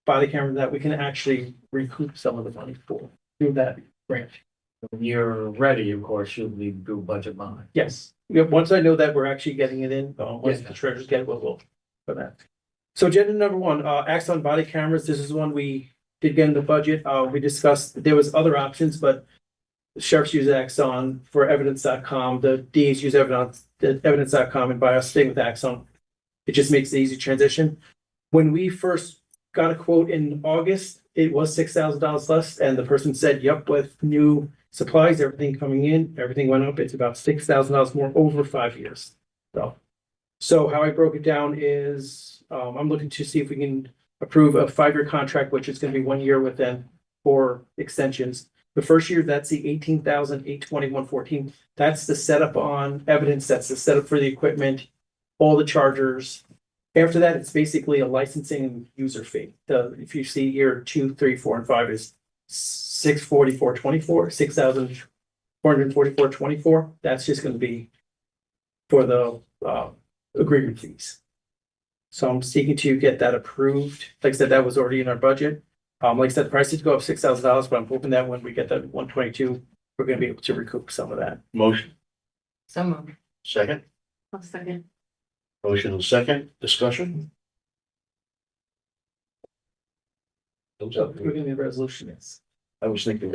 body camera that we can actually recoup some of the money for through that grant. When you're ready, of course, you'll need to do budget bond. Yes, yeah, once I know that we're actually getting it in, once Yeah. the treasurers get it, we'll for that. So agenda number 1, Axon body cameras, this is one we did get in the budget, we discussed, there was other options, but the sheriffs use Axon for evidence.com, the DAs use evidence.com, and by us staying with Axon, it just makes the easy transition. When we first got a quote in August, it was $6,000 less, and the person said, yep, with new supplies, everything coming in, everything went up, it's about $6,000 more over 5 years. So how I broke it down is, I'm looking to see if we can approve a 5-year contract, which is gonna be 1 year with them for extensions. The first year, that's the $18,821.14. That's the setup on evidence. That's the setup for the equipment, all the chargers. After that, it's basically a licensing and user fee. If you see here, 2, 3, 4, and 5 is $644.24, $6,444.24. That's just going to be for the agreement fees. So I'm seeking to get that approved. Like I said, that was already in our budget. Like I said, the price did go up $6,000, but I'm hoping that when we get that 122, we're gonna be able to recoup some of that. Motion, So moved. second. I'll second. Motion and second. Discussion. So we're gonna be a resolution, yes. I was thinking.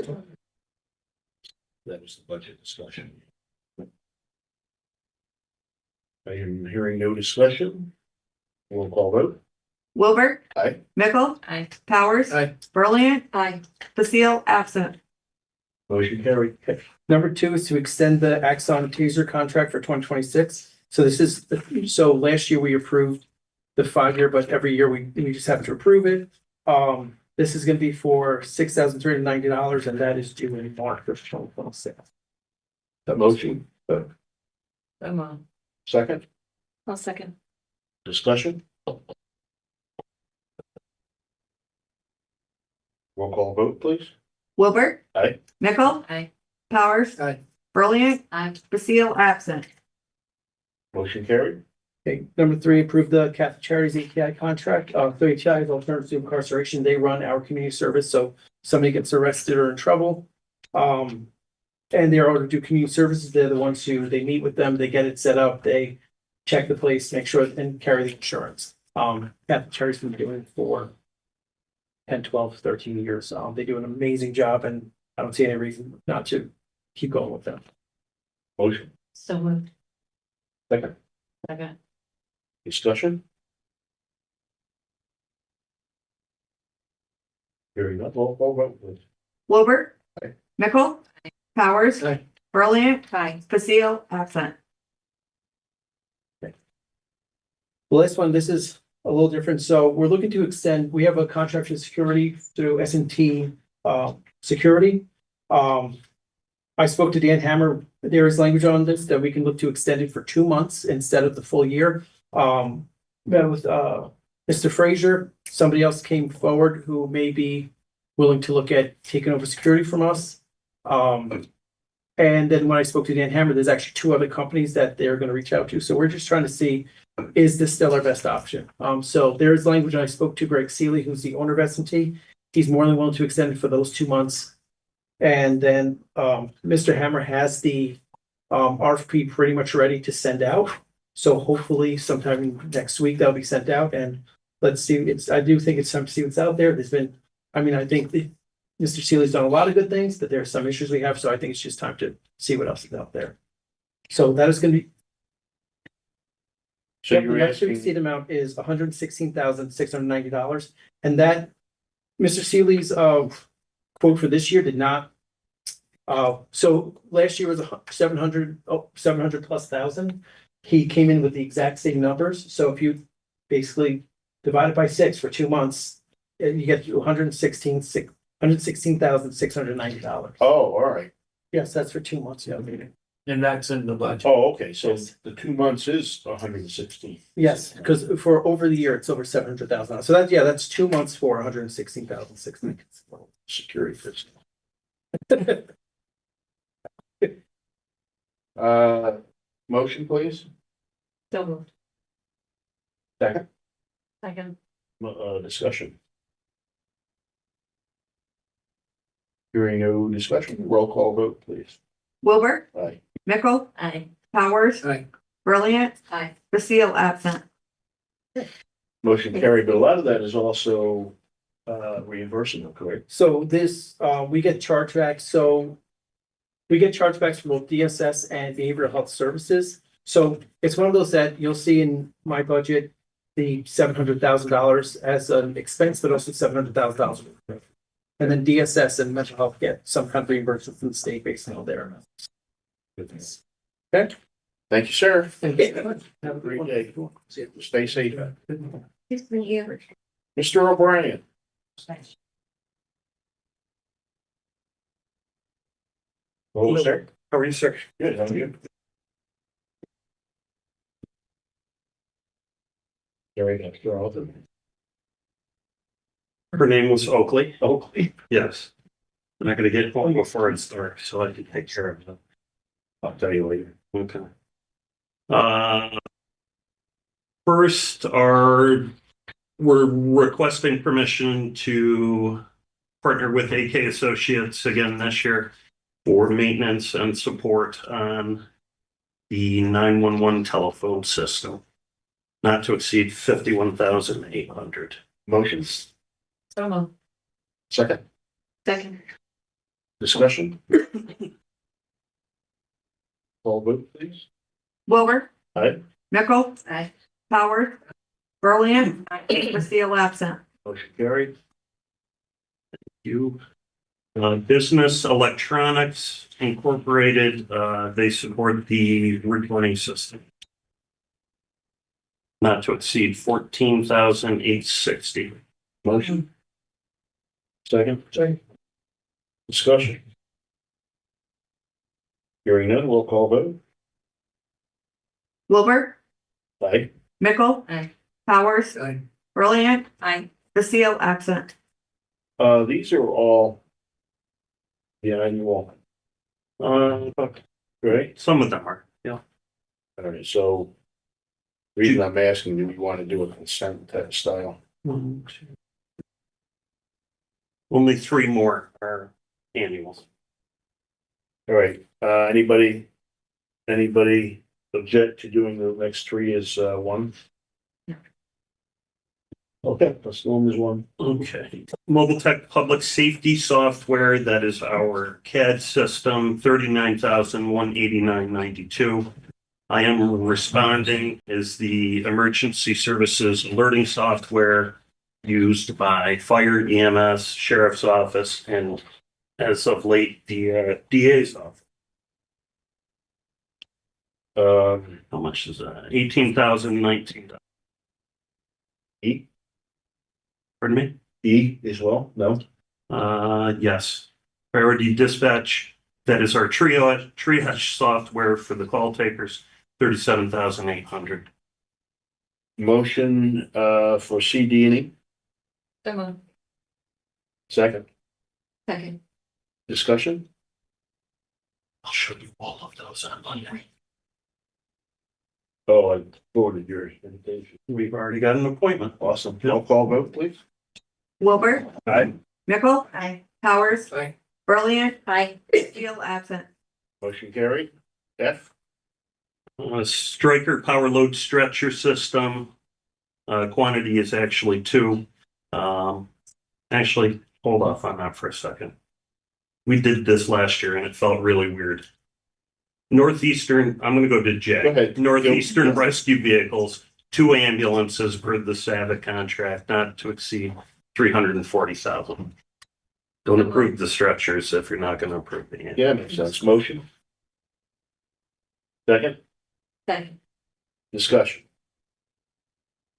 That was the budget discussion. I am hearing no discussion. Roll call vote. Wilbur. Aye. Mickle. Aye. Powers. Aye. Brilliant. Aye. Basile, absent. Motion carried. Number two is to extend the Axon Taser contract for 2026. So this is, so last year we approved the 5-year, but every year we just have to approve it. This is gonna be for $6,390, and that is due in March of 2026. Motion, I'm on. second, I'll second. discussion. Roll call vote, please. Wilbur. Aye. Mickle. Aye. Powers. Aye. Brilliant. Aye. Basile, absent. Motion carried. Okay, number three, approve the Catholic Charities ATI contract. So ATI is Alternative to Incarceration. They run our community service, so somebody gets arrested or in trouble. And they're ordered to do community services. They're the ones who, they meet with them, they get it set up, they check the place, make sure, and carry the insurance. Catholic Charities been doing it for 10, 12, 13 years. They do an amazing job, and I don't see any reason not to keep going with them. Motion, So moved. second, Second. discussion. Hearing none, roll call vote, please. Wilbur. Aye. Mickle. Powers. Aye. Brilliant. Aye. Basile, absent. The last one, this is a little different. So we're looking to extend, we have a contract for security through S&T Security. I spoke to Dan Hammer. There is language on this that we can look to extend it for 2 months instead of the full year. Met with Mr. Frazier. Somebody else came forward who may be willing to look at taking over security from us. And then when I spoke to Dan Hammer, there's actually 2 other companies that they're going to reach out to. So we're just trying to see, is this still our best option? So there's language, and I spoke to Greg Seeley, who's the owner of S&T. He's more than willing to extend it for those 2 months. And then Mr. Hammer has the RFP pretty much ready to send out. So hopefully sometime next week that'll be sent out, and let's see. I do think it's time to see what's out there. There's been, I think Mr. Seeley's done a lot of good things, but there are some issues we have. So I think it's just time to see what else is out there. So that is going to be. So The you're next to exceed asking, amount is $116,690, and Mr. Seeley's quote for this year did not. So last year was 700 plus thousand. He came in with the exact same numbers. So if you basically divide it by 6 for 2 months, you get to $116,690. oh, all right. Yes, that's for 2 months. Yeah. And that's in the budget. Oh, okay, so Yes. the 2 months is 116. Yes, because for over the year, it's over 700,000. So that's 2 months for 116,690. Security person. Motion, please. So moved. Second. Second. Discussion. Hearing no discussion, roll call vote, please. Wilbur. Aye. Mickle. Aye. Powers. Aye. Brilliant. Aye. Basile, absent. Motion carried, but a lot of that is also reimbursable, correct? So this, we get chargebacks, so we get chargebacks from both DSS and Behavioral Health Services. So it's one of those that you'll see in my budget, the $700,000 as an expense, but also $700,000. And then DSS and mental health get some kind of reimbursement from the state based on their amounts. Okay. Thank you, sir. Thank you. Have a great day. Stay safe. Thank you. Mr. O'Brien. Hello, sir. How are you, sir? Good, how are you? Very good. You're all good. Her name was Oakley. Oakley. Yes. I'm not gonna get home before it's dark, so I can take care of them. I'll tell you later. Okay. First we're requesting permission to partner with AK Associates again this year for maintenance and support on the 911 telephone system. Not to exceed 51,800. Motions, So moved. second, Second. discussion. Call vote, please. Wilbur. Aye. Mickle. Aye. Powers. Berlin. Basile absent. Motion carried. You. Business Electronics Incorporated, they support the recording system. Not to exceed 14,860. Motion. Second. Second. Discussion. Hearing none, roll call vote. Wilbur, Aye. Mickle. Aye. Powers. Aye. Brilliant. Aye. Basile absent. These are all the annual, right? Some of them are, yeah. All right, so reason I'm asking, do we want to do a consent type style? Only 3 more are annuals. All right, anybody object to doing the next 3 as one? Okay, let's do them as one. Okay. Mobile Tech Public Safety Software, that is our CAD system, 39,189.92. I am responding is the emergency services alerting software used by fire, EMS, sheriff's office, and as of late, the DA's office. How much is that? 18,019. E, Pardon me? E as well, no? Yes. Priority dispatch, that is our triage software for the call takers, 37,800. Motion, for C, D, and E, So moved. second. Second. Discussion? I'll show you all of those on Monday. Oh, I forwarded your invitation. We've already got an appointment. Awesome. Roll call vote, please. Wilbur, Aye. Mickle. Aye. Powers. Aye. Brilliant. Aye. Basile absent. Motion carried. F, Striker power load stretcher system. Quantity is actually 2. Actually, hold off on that for a second. We did this last year and it felt really weird. Northeastern, I'm going to go to J. Go ahead. Northeastern Go. Rescue Vehicles, 2 ambulances per the SAVIC contract, not to exceed 340,000. Don't approve the stretchers if you're not going to approve the ambulance. Yeah, makes sense. Motion. Second, Second. discussion.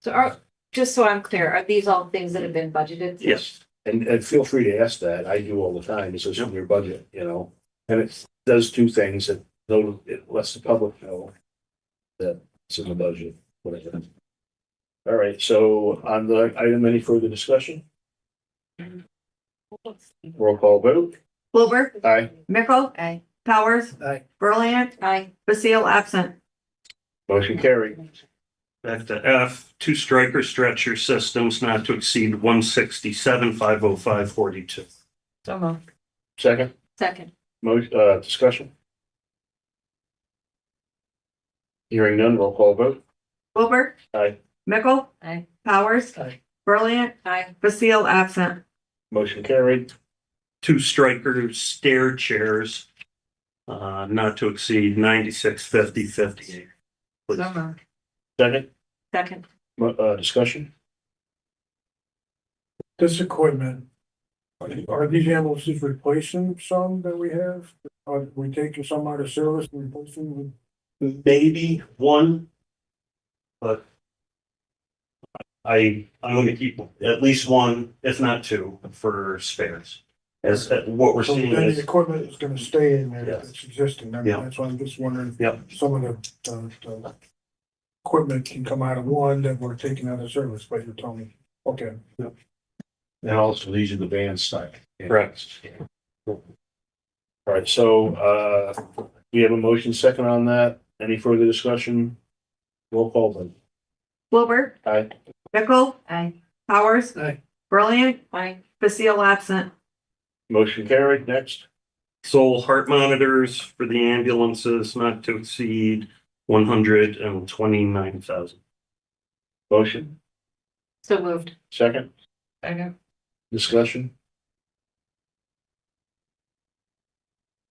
So just so I'm clear, are these all things that have been budgeted? Yes. And feel free to ask that. I do all the time. It's just in your budget, you know? And it does 2 things. It lets the public know that it's in the budget, whatever. All right, so on the item, any further discussion? Roll call vote. Wilbur, Aye. Mickle. Aye. Powers. Aye. Brilliant. Aye. Basile absent. Motion carried. Back to F, 2 striker stretcher systems not to exceed 167,505.42. So moved. Second, Second. discussion. Hearing none, roll call vote. Wilbur. Aye. Mickle. Aye. Powers. Aye. Brilliant. Aye. Basile absent. Motion carried. 2 striker stair chairs, not to exceed 96,50.58. So moved. Second, Second. discussion. This equipment, are these ambulances replacing some that we have? Are we taking some out of service and replacing with? Maybe 1, but I'm going to keep at least 1, if not 2, for spares. As what we're So seeing then is the equipment is gonna stay in there, Yes. it's existing, I mean, Yeah. that's why I'm just wondering. Yep. Some of the equipment can come out of one that we're taking out of service, but you're telling me, okay. And also, these are the band style. correct. All right, so, we have a motion second on that. Any further discussion? Roll call vote. Wilbur. Aye. Mickle. Aye. Powers. Aye. Brilliant. Aye. Basile absent. Motion carried. Next, Soul heart monitors for the ambulances not to exceed 129,000. motion, So moved. second, Second. discussion.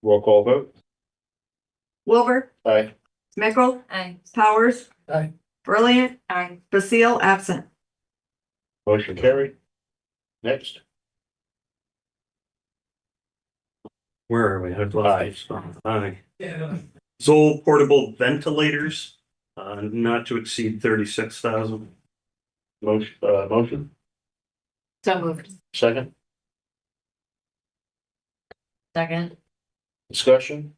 Roll call vote. Wilbur. Aye. Mickle. Aye. Powers. Aye. Brilliant, Aye. Basile absent. Motion carried. Next. Where are we? I've Aye. lost. Aye. Zoll portable ventilators, not to exceed 36,000. Motion, So moved. second, Second. discussion.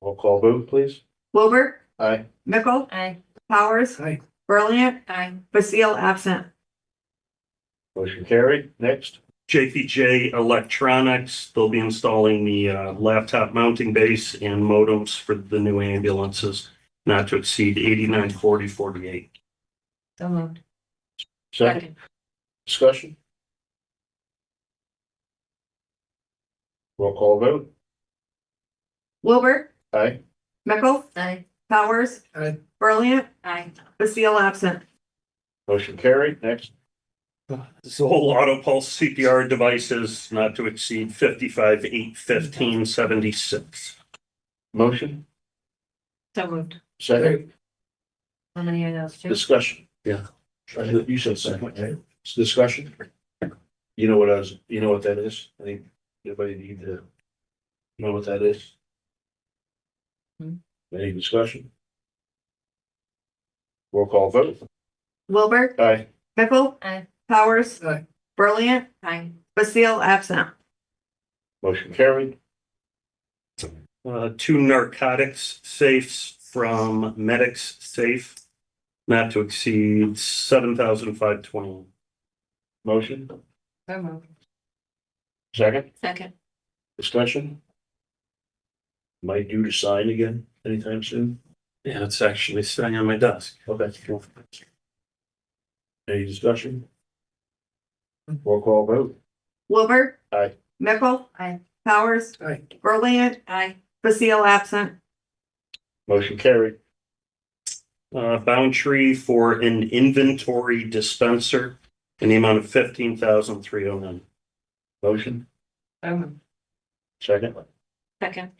Roll call vote, please. Wilbur, Aye. Mickle, Aye. Powers, Aye. Brilliant, Aye. Basile absent. Motion carried. Next. JPJ Electronics, they'll be installing the laptop mounting base and modems for the new ambulances, not to exceed 894048. So moved. Second, discussion. Roll call vote. Wilbur, Aye. Mickle, Aye. Powers, Aye. Brilliant, Aye. Basile absent. Motion carried. Next. Zoll Auto Pulse CPR devices, not to exceed 55,815.76. Motion, So moved. second, How many are those two? discussion. Yeah. You said second, right? It's discussion. You know what that is? I think anybody need to know what that is? Hmm. Any discussion? Roll call vote. Wilbur, Aye. Mickle, Aye. Powers, Aye. Brilliant, Aye. Basile absent. Motion carried. Two narcotics safes from Medics Safe, not to exceed 7,520. Motion, So moved. second, Second. discussion. Might due to sign again anytime soon. Yeah, it's actually sitting on my desk. Okay. Any discussion? Roll call vote. Wilbur, Aye. Mickle, Aye. Powers, Aye. Brilliant, Aye. Basile absent. Motion carried. Boundtree for an inventory dispenser in the amount of 15,309. Motion, So moved. second, Second.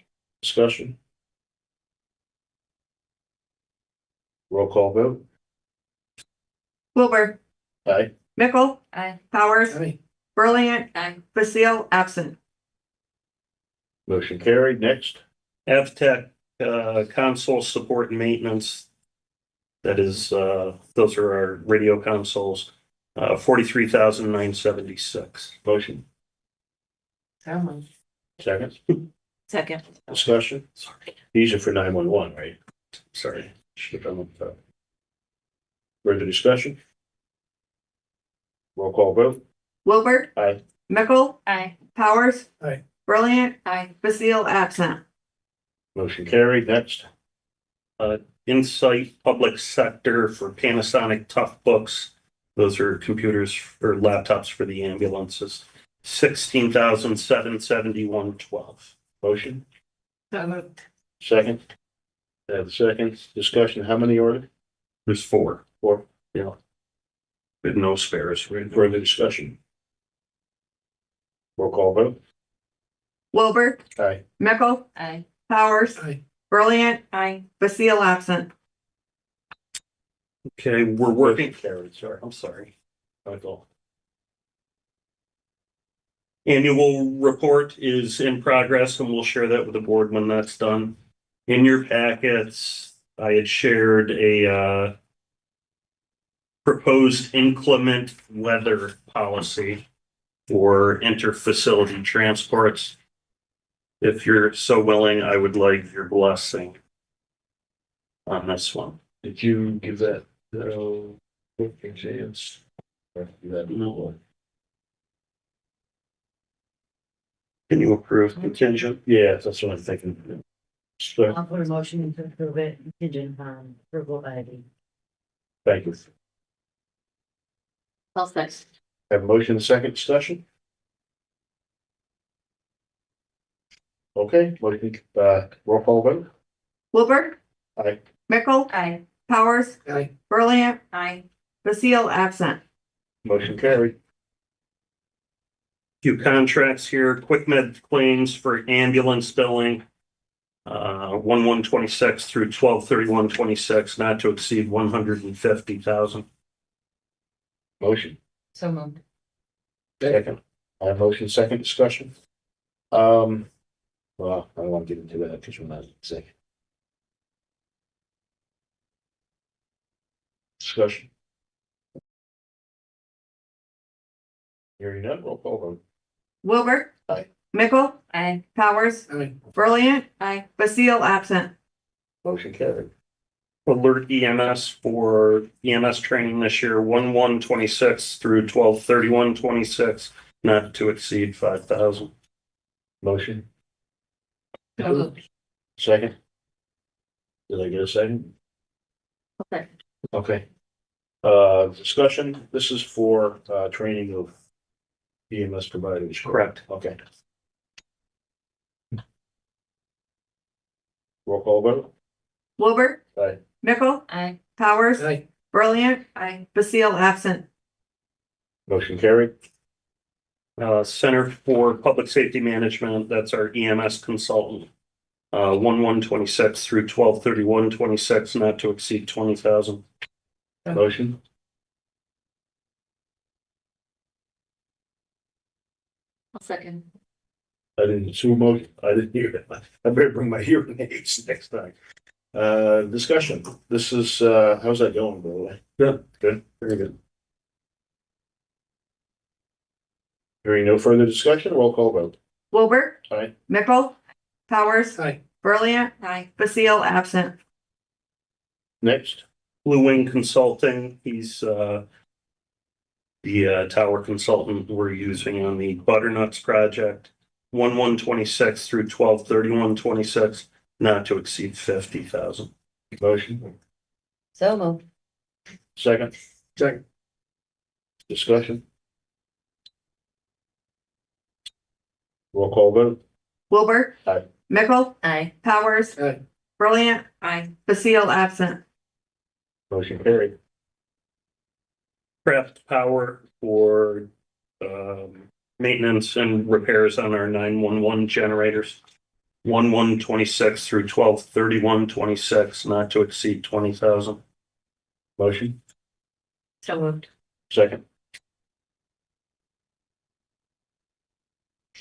discussion. Roll call vote. Wilbur, Aye. Mickle, Aye. Powers, Aye. Brilliant, Aye. Basile absent. Motion carried. Next. Avtech console support and maintenance. That is, those are our radio consoles. 43,976. Motion, So moved. second, Second. discussion. Sorry. These are for 911, right? Sorry. Should have done with that. Further discussion? Roll call vote. Wilbur, Aye. Mickle, Aye. Powers, Aye. Brilliant, Aye. Basile absent. Motion carried. Next. Insight Public Sector for Panasonic Tough Books. Those are computers or laptops for the ambulances. 16,771.12. Motion, So moved. second. Have a second. Discussion. How many ordered? There's four. Four. Yeah. With no spares. Right? Further discussion? Roll call vote. Wilbur, Aye. Mickle, Aye. Powers, Aye. Brilliant, Aye. Basile absent. Okay, we're working. Motion carried. Sorry. I'm sorry. Michael. Annual report is in progress and we'll share that with the board when that's done. In your packets, I had shared a proposed inclement weather policy for interfacility transports. If you're so willing, I would like your blessing on this one. Did you give that, quick chance? No. Can you approve contingent? Yeah, that's what I'm thinking. So, I'll put a motion to approve it, contingent upon approval by the. thank you. Well, thanks. Have a motion, second discussion? Okay, motion, roll call vote. Wilbur, Aye. Mickle, Aye. Powers, Aye. Brilliant, Aye. Basile absent. Motion carried. Few contracts here, quick med claims for ambulance billing. 1/1/26 through 12/31/26, not to exceed 150,000. Motion. So moved. Second. I have motion, second discussion. Well, I don't want to get into that because we're not sick. Discussion. Hearing none, roll call vote. Wilbur. Aye. Mickle. Aye. Powers. Aye. Brilliant. Aye. Basile absent. Motion carried. Alert EMS for EMS training this year, 1/1/26 through 12/31/26, not to exceed 5,000. Motion. So moved. Second. Did I get a second? Okay. Okay. Discussion, this is for, training of EMS providers. Correct. Okay. Roll call vote. Wilbur. Aye. Mickle. Aye. Powers. Aye. Brilliant. Aye. Basile absent. Motion carried. Center for Public Safety Management, that's our EMS consultant. 1/1/26 through 12/31/26, not to exceed 20,000. Motion. I'll second. I didn't see a motion. I didn't hear it. I better bring my hearing aids next time. Discussion. This is, how's that going, by the way? Good. Good, very good. Hearing no further discussion, roll call vote. Wilbur. Aye. Mickle. Powers. Aye. Brilliant. Aye. Basile absent. Next. Blue Wing Consulting, he's the tower consultant we're using on the Butternuts project. 1/1/26 through 12/31/26, not to exceed 50,000. Motion. So moved. Second. Second. Discussion. Roll call vote. Wilbur. Aye. Mickle. Aye. Powers. Aye. Brilliant. Aye. Basile absent. Motion carried. Craft Power for maintenance and repairs on our 911 generators. 1/1/26 through 12/31/26, not to exceed 20,000. Motion. So moved. Second.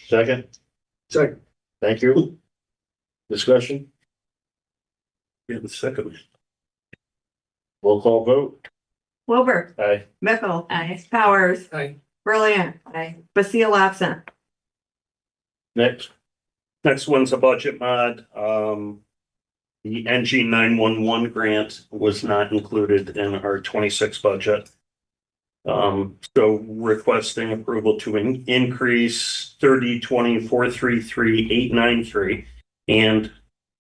Second. Second. Thank you. Discussion. Yeah, the second. Roll call vote. Wilbur. Aye. Mickle. Aye. Powers. Aye. Brilliant. Aye. Basile absent. Next. Next one's a budget mod. The NG 911 grant was not included in our 26 budget. So requesting approval to increase 30/20/433/893 and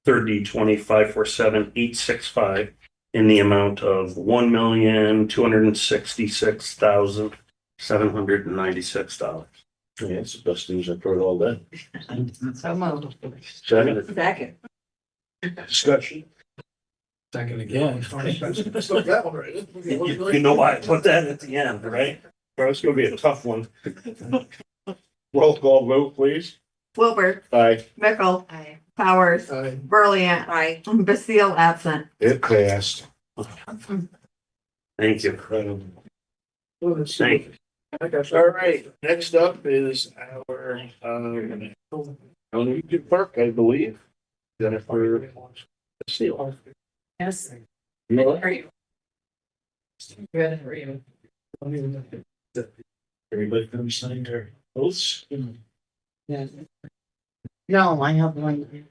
30/20/547/865 in the amount of $1,266,796. Yeah, it's the best news I've heard all day. So moved. Second. Second. Discussion. Second again. Stuck that one right. You know why I put that at the end, right? Well, it's gonna be a tough one. Roll call vote, please. Wilbur. Aye. Mickle. Aye. Powers. Aye. Brilliant. Aye. Basile absent. It passed. Thank you. Thank you. All right, next up is our, Good Park, I believe. Jennifer Seal. Yes. No, Are you? Good, how are you? everybody can sign their oaths. No, I have one.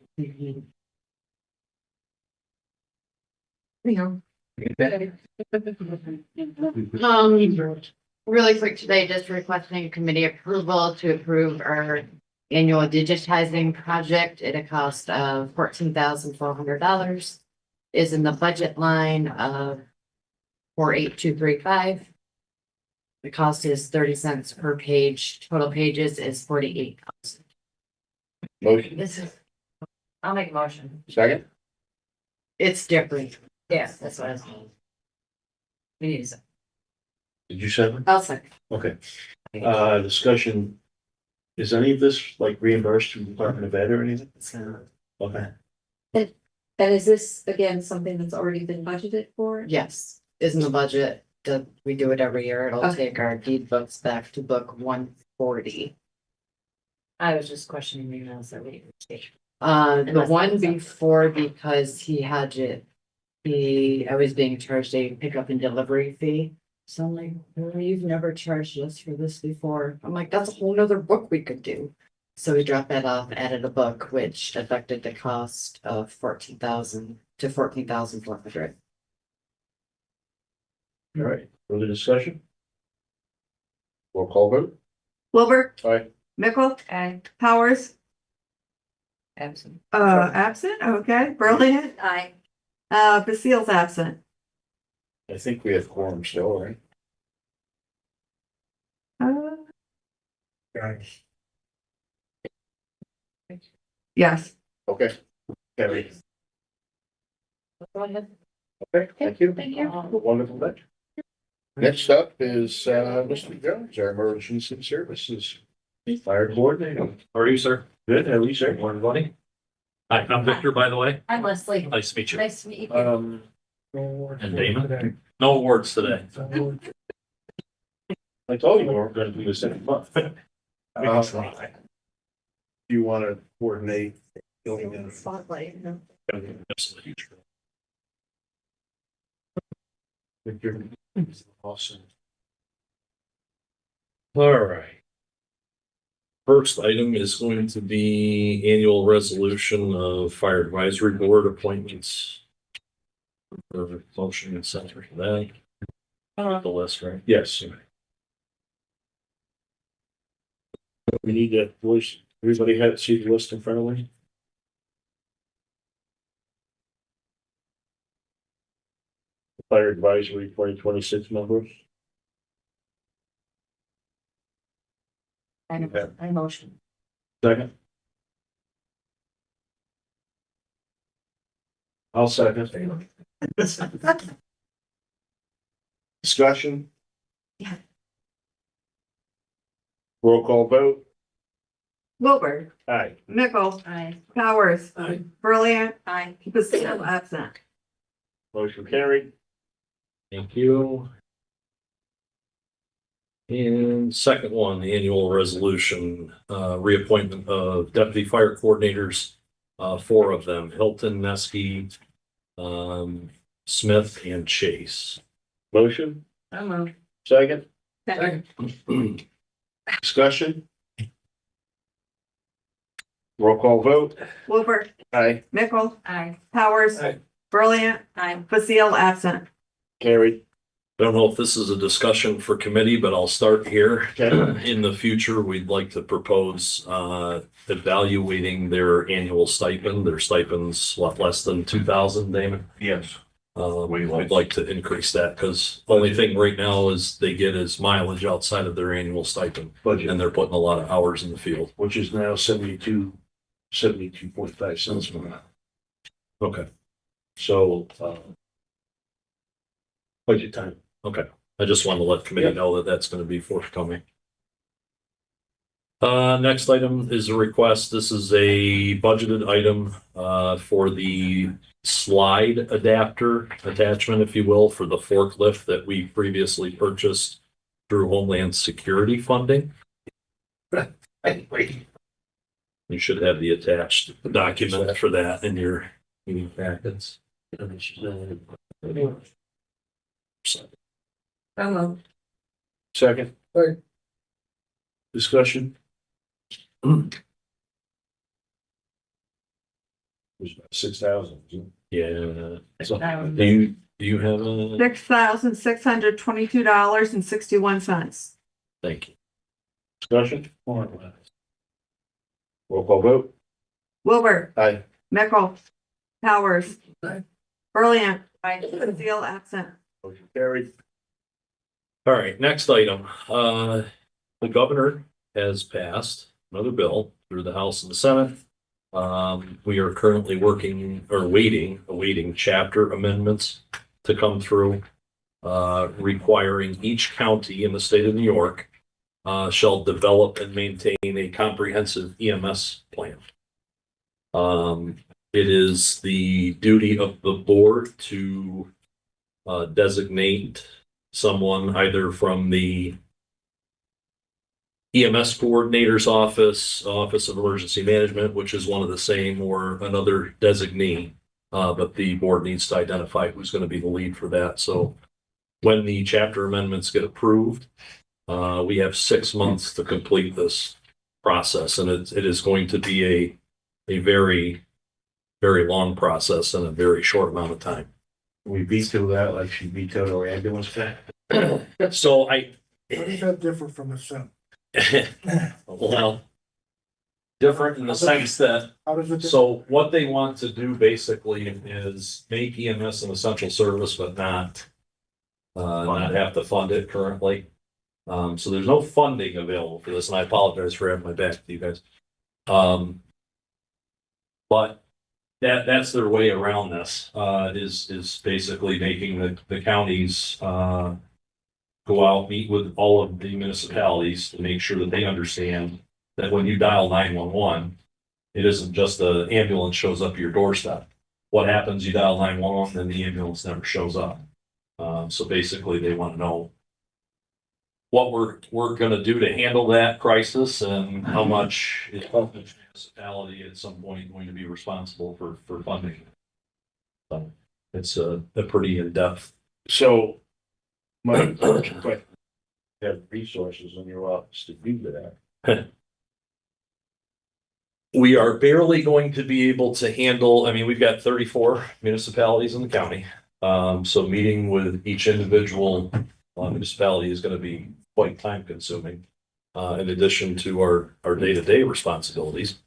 Really quick today, just requesting committee approval to approve our annual digitizing project at a cost of $14,400. Is in the budget line of 48235. The cost is 30 cents per page. Total pages is 48,000. Motion, This is, I'll make a motion. second? It's different. Yes, that's what I was saying. We need to, Did you second? I'll second. Okay, discussion. Is any of this like reimbursed from Department of Ed or anything? Okay. And is this, again, something that's already been budgeted for? Yes, is in the budget. We do it every year. It'll Okay. take our deed books back to book 140. I was just questioning the emails that we. The Unless one that was up. before, because I was being charged a pickup and delivery fee. So I'm like, "Oh, you've never charged us for this before." I'm like, that's a whole nother book we could do. So we dropped that off, added a book, which affected the cost of 14,000 to 14,400. All right, further discussion? Roll call vote? Wilbur, Aye. Mickle, Aye. Powers, Absent. absent, okay, Berlin, Aye. Basile's absent. I think we have quorum still, right? Uh, yes. Okay. Carry. Go ahead. Okay, thank you. Thank you. Wonderful day. Next up is, Mr. Jones, our emergency services fire coordinator. How are you, sir? Good, how are you, sir? Morning, buddy. Hi, I'm Victor, by the way. I'm Leslie. Nice to meet you. Nice to meet you. And Damon. No awards today. I told you we weren't gonna do this in a month. Do you wanna coordinate? Going in? Spotlight, no. Absolutely. Victor? Awesome. All right. First item is going to be annual resolution of fire advisory board appointments. Motion and second for that. The list, right? Yes. We need to voice, everybody had, see the list in front of me? Fire advisory 2026 members. I motion. Second. I'll second. Discussion? Yeah. Roll call vote? Wilbur, Aye. Mickle, Aye. Powers, Aye. Berlin, Aye. Basile absent. Motion carried. Thank you. And second one, the annual resolution, reappointment of deputy fire coordinators, 4 of them, Hilton, Nesky, Smith and Chase. Motion? I move. Second? Second. Discussion? Roll call vote? Wilbur, Aye. Mickle, Aye. Powers, Aye. Berlin, Aye. Basile absent. Carried. I don't know if this is a discussion for committee, but I'll start here. Okay. In the future, we'd like to propose evaluating their annual stipend. Their stipend's a lot less than 2,000, Damon. Yes. We'd like to increase that because the only thing right now is they get is mileage outside of their annual stipend. Budget. And they're putting a lot of hours in the field. Which is now 72.5 cents per mile. Okay. So, budget time. Okay, I just want to let committee know that that's going to be forthcoming. Next item is a request. This is a budgeted item for the slide adapter attachment, if you will, for the forklift that we previously purchased through Homeland Security funding. You should have the attached document for that in your meeting packets. I move. Second. Second. Discussion? It was about 6,000. Yeah. So, Um, do you have a, $6,622.61. thank you. Discussion? Roll call vote? Wilbur, Aye. Mickle, Powers, Aye. Berlin, Aye. Basile absent. Motion carried. All right, next item. The governor has passed another bill through the House and the Senate. We are currently awaiting chapter amendments to come through, requiring each county in the state of New York shall develop and maintain a comprehensive EMS plan. it is the duty of the board to designate someone either from the EMS coordinator's office, Office of Emergency Management, which is one of the same, or another designee. But the board needs to identify who's going to be the lead for that. So when the chapter amendments get approved, we have 6 months to complete this process, and it is going to be a very, very long process in a very short amount of time. We veto that like she vetoed our ambulance plan. So How does that differ from the Senate? well, different in the sense that, How does it differ? so what they want to do basically is make EMS an essential service, but not have to fund it currently. So there's no funding available for this, and I apologize for having my back to you guys. But that's their way around this, is basically making the counties, go out, meet with all of the municipalities to make sure that they understand that when you dial 911, it isn't just the ambulance shows up at your doorstep. What happens, you dial 911 and the ambulance never shows up. So basically they want to know what we're gonna do to handle that crisis and how much is each municipality at some point going to be responsible for funding. So it's a pretty in-depth. So my question, have resources in your office to do that. We are barely going to be able to handle, I mean, we've got 34 municipalities in the county. So meeting with each individual municipality is going to be quite time consuming, in addition to our day-to-day responsibilities.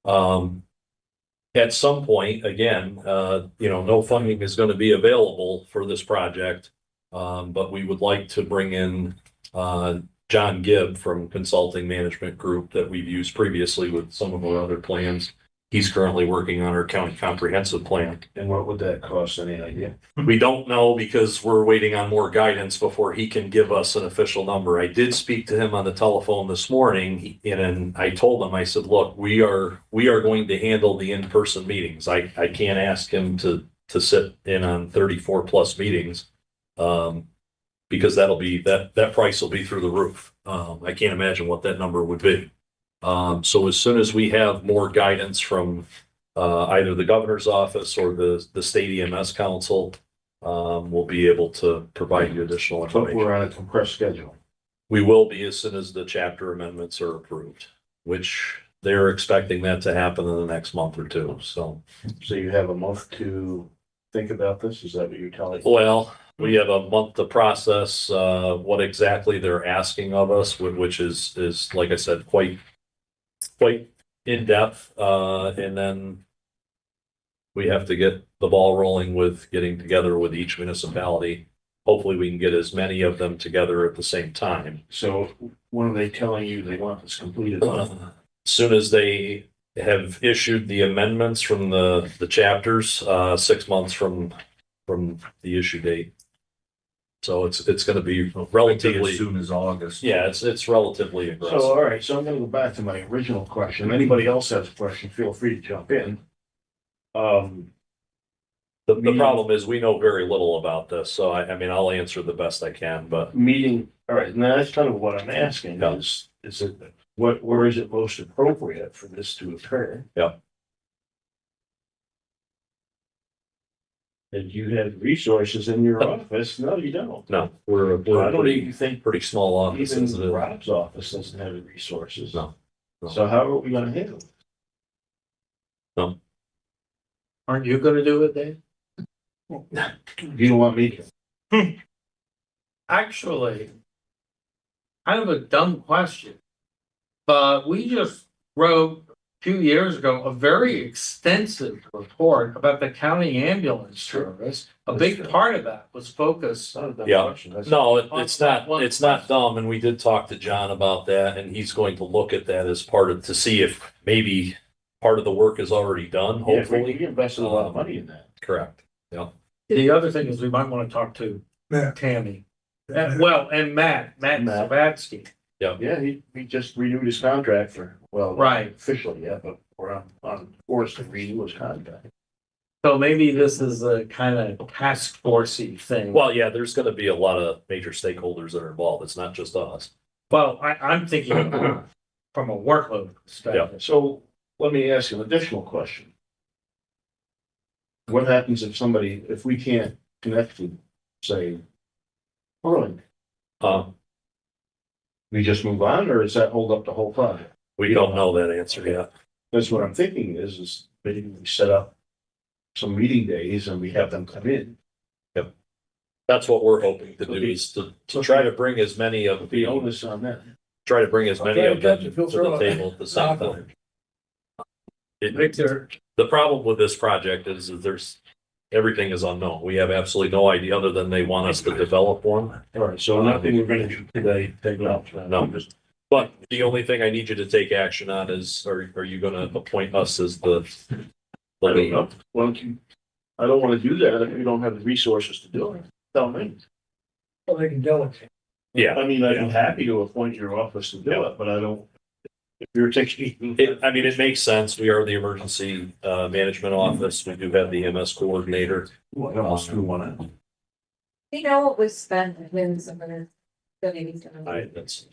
At some point, again, no funding is going to be available for this project. But we would like to bring in John Gibb from Consulting Management Group that we've used previously with some of our other plans. He's currently working on our county comprehensive plan. And what would that cost? Any idea? We don't know because we're waiting on more guidance before he can give us an official number. I did speak to him on the telephone this morning, and I told him, I said, look, we are going to handle the in-person meetings. I can't ask him to sit in on 34 plus meetings. Because that price will be through the roof. I can't imagine what that number would be. So as soon as we have more guidance from either the governor's office or the state EMS council, we'll be able to provide you additional But information. we're on a compressed schedule. We will be as soon as the chapter amendments are approved, which they're expecting that to happen in the next month or two. So you have a month to think about this? Is that what you're telling me? well, we have a month to process what exactly they're asking of us, which is like I said, quite in depth. And then we have to get the ball rolling with getting together with each municipality. Hopefully we can get as many of them together at the same time. So when are they telling you they want this completed? As soon as they have issued the amendments from the chapters, 6 months from the issue date. So it's going to be relatively As soon as August. Yeah, it's relatively aggressive. So, all right, so I'm gonna go back to my original question. If anybody else has a question, feel free to jump in. The problem is we know very little about this, so I mean, I'll answer the best I can, but Meeting, all right, and that's kind of what I'm asking Yeah. is it, where is it most appropriate for this to occur? Yeah. And you have resources in your office? No, you don't. no, we're I a don't pretty, even think pretty small office. even isn't it? Rob's office doesn't have the resources. No. So how are we gonna handle it? Aren't you gonna do it, Dave? You don't want me to? Actually, kind of a dumb question. But we just wrote 2 years ago a very extensive report about the county ambulance service. A big part of that was focused. Yeah. No, it's not dumb, and we did talk to John about that, and he's going to look at that as part of, to see if maybe part of the work is already done, Yeah, hopefully. we invested a lot of money in that. Correct. Yeah. The other thing is we might want to talk to Tammy. And Matt Sabatsky. Yeah, he just renewed his contract for, well, Right. officially, yeah, but or on Forest and Reed was contact. So maybe this is a kind of task forcey thing. Well, yeah, there's gonna be a lot of major stakeholders that are involved. It's not just us. Well, I'm thinking from a workload perspective. So let me ask you an additional question. What happens if we can't connect to, say, Portland? We just move on, or does that hold up the whole project? We don't know that answer yet. That's what I'm thinking is maybe we set up some meeting days and we have them come in. That's what we're hoping to do, is to try to bring as many of The the, onus on that. try to bring as many of them to I'll try to the catch it. table at the same time. Victor, The problem with this project is that everything is unknown. We have absolutely no idea, other than they want us to develop one. All right, so nothing we're gonna do today, take it off. No. But the only thing I need you to take action on is, are you gonna appoint us as the I don't know. Why don't you, I don't wanna do that if you don't have the resources to do it. Tell me. well, they can delegate. Yeah, I mean, I'd be happy to appoint your office to do it, but I don't, if you're taking. I mean, it makes sense. We are the emergency management office. We do have the EMS coordinator. I almost threw one out. You know what was spent when some of the donating to. That's,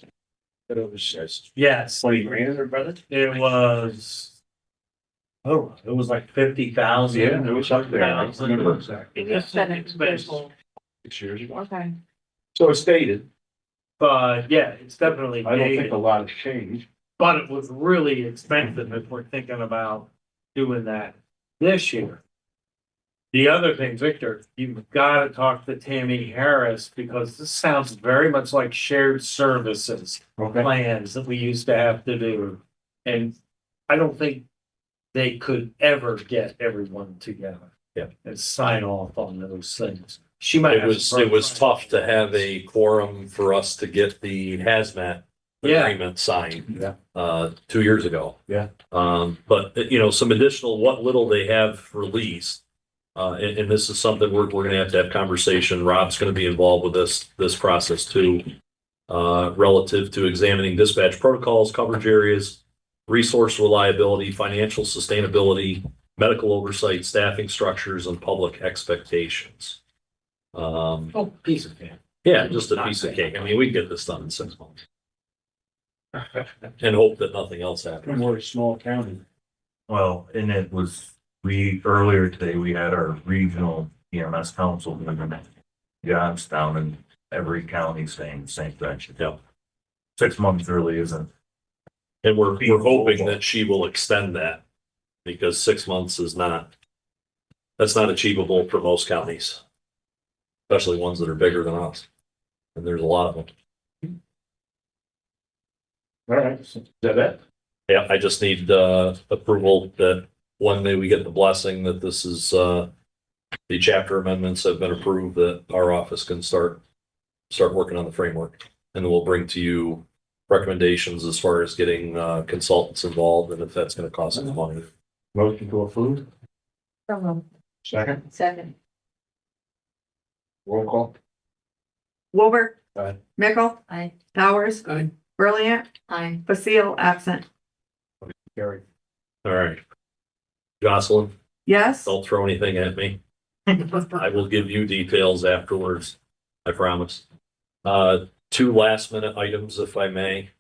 But it was Yes, 20 grand or better. it was. Oh, it was like 50,000. Yeah, it was up there. I don't remember exactly. It's an expense. 6 years ago. Okay. So it's dated. But yeah, it's definitely I don't think dated, a lot has changed. but it was really expensive if we're thinking about doing that this year. The other thing, Victor, you've got to talk to Tammy Harris, because this sounds very much like shared services plans that we used to have to do. And I don't think they could ever get everyone together. Yeah. And sign off on those things. She might. it was tough to have a quorum for us to get the hazmat Yeah. agreement signed. Yeah. 2 years ago. Yeah. But some additional, what little they have released. And this is something we're gonna have to have conversation. Rob's gonna be involved with this process too. Relative to examining dispatch protocols, coverage areas, resource reliability, financial sustainability, medical oversight, staffing structures, and public expectations. Piece of cake. Yeah, just a piece of cake. I mean, we can get this done in 6 months. And hope that nothing else happens. We're a small county. Well, and it was, earlier today, we had our regional EMS council in Johnstown, and every county saying the same thing. Yeah. 6 months really isn't. And we're hoping that she will extend that, because 6 months that's not achievable for most counties. Especially ones that are bigger than us. And there's a lot of them. All right, is that it? Yeah, I just need approval that when we get the blessing that this is the chapter amendments have been approved, that our office can start working on the framework. And then we'll bring to you recommendations as far as getting consultants involved, and if that's gonna cost us money. Motion to approve. Second, Second. roll call. Wilbur. Aye. Mickel. Aye. Powers. Aye. Brilliant. Aye. Basile, absent. Carry. All right. Jocelyn, Yes. don't throw anything at me. I will give you details afterwards. I promise. 2 last minute items, if I may.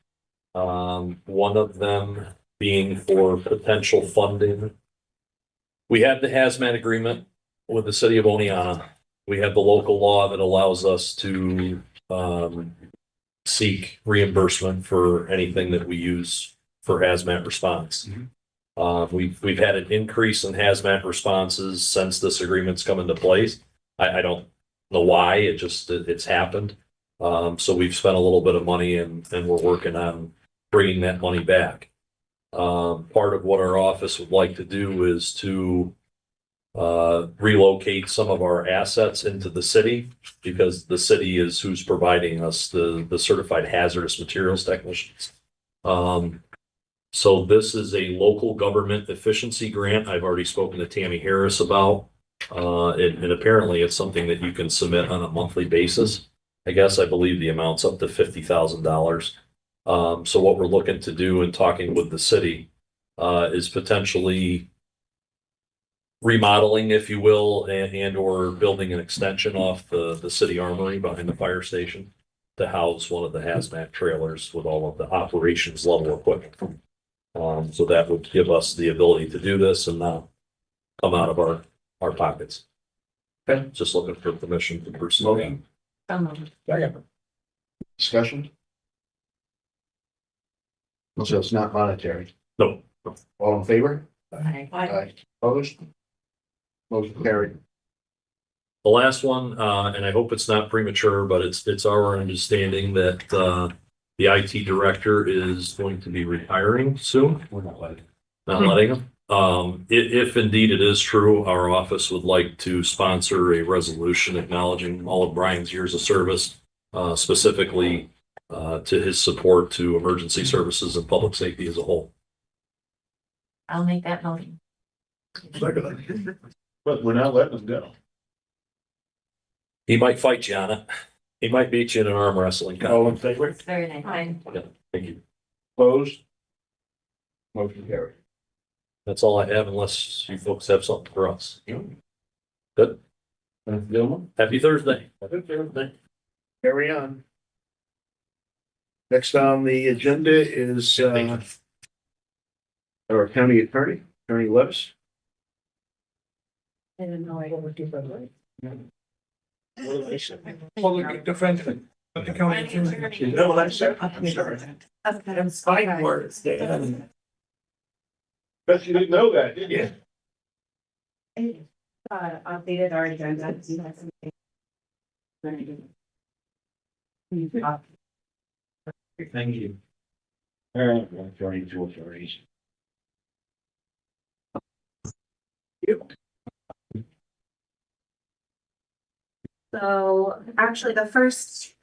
One of them being for potential funding. We have the hazmat agreement with the city of Oneonta. We have the local law that allows us to seek reimbursement for anything that we use for hazmat response. We've had an increase in hazmat responses since this agreement's come into place. I don't know why, it's happened. So we've spent a little bit of money and we're working on bringing that money back. Part of what our office would like to do is to relocate some of our assets into the city, because the city is who's providing us the certified hazardous materials technicians. So this is a local government efficiency grant I've already spoken to Tammy Harris about. And apparently it's something that you can submit on a monthly basis. I believe the amount's up to $50,000. So what we're looking to do in talking with the city is potentially remodeling, if you will, and or building an extension off the city armory behind the fire station to house one of the hazmat trailers with all of the operations level equipment. So that would give us the ability to do this and not come out of our pockets. Okay. Just looking for permission to pursue that. Discussion? So it's not monetary. No, All in favor? Aye. Opposed? Motion carried. the last one, and I hope it's not premature, but it's our understanding that the IT director is going to be retiring soon. We're not letting. Not letting him. If indeed it is true, our office would like to sponsor a resolution acknowledging all of Brian's years of service, specifically to his support to emergency services and public safety as a whole. I'll make that motion. But we're not letting them go. He might fight you on it. He might beat you in an arm wrestling. All in favor? It's very nice. Fine. Thank you. Opposed? Motion carried. That's all I have unless you folks have something for us. Good. Happy Thursday. Happy Thursday. Carry on. Next on the agenda is our county attorney, Attorney Levis. I didn't know I would do that. Public defender. of the county attorney. You know what I said? I'm sorry. That's fine words. Bet you didn't know that, did you? Updated our agenda. Thank you. All right, attorney to attorneys. So actually, the first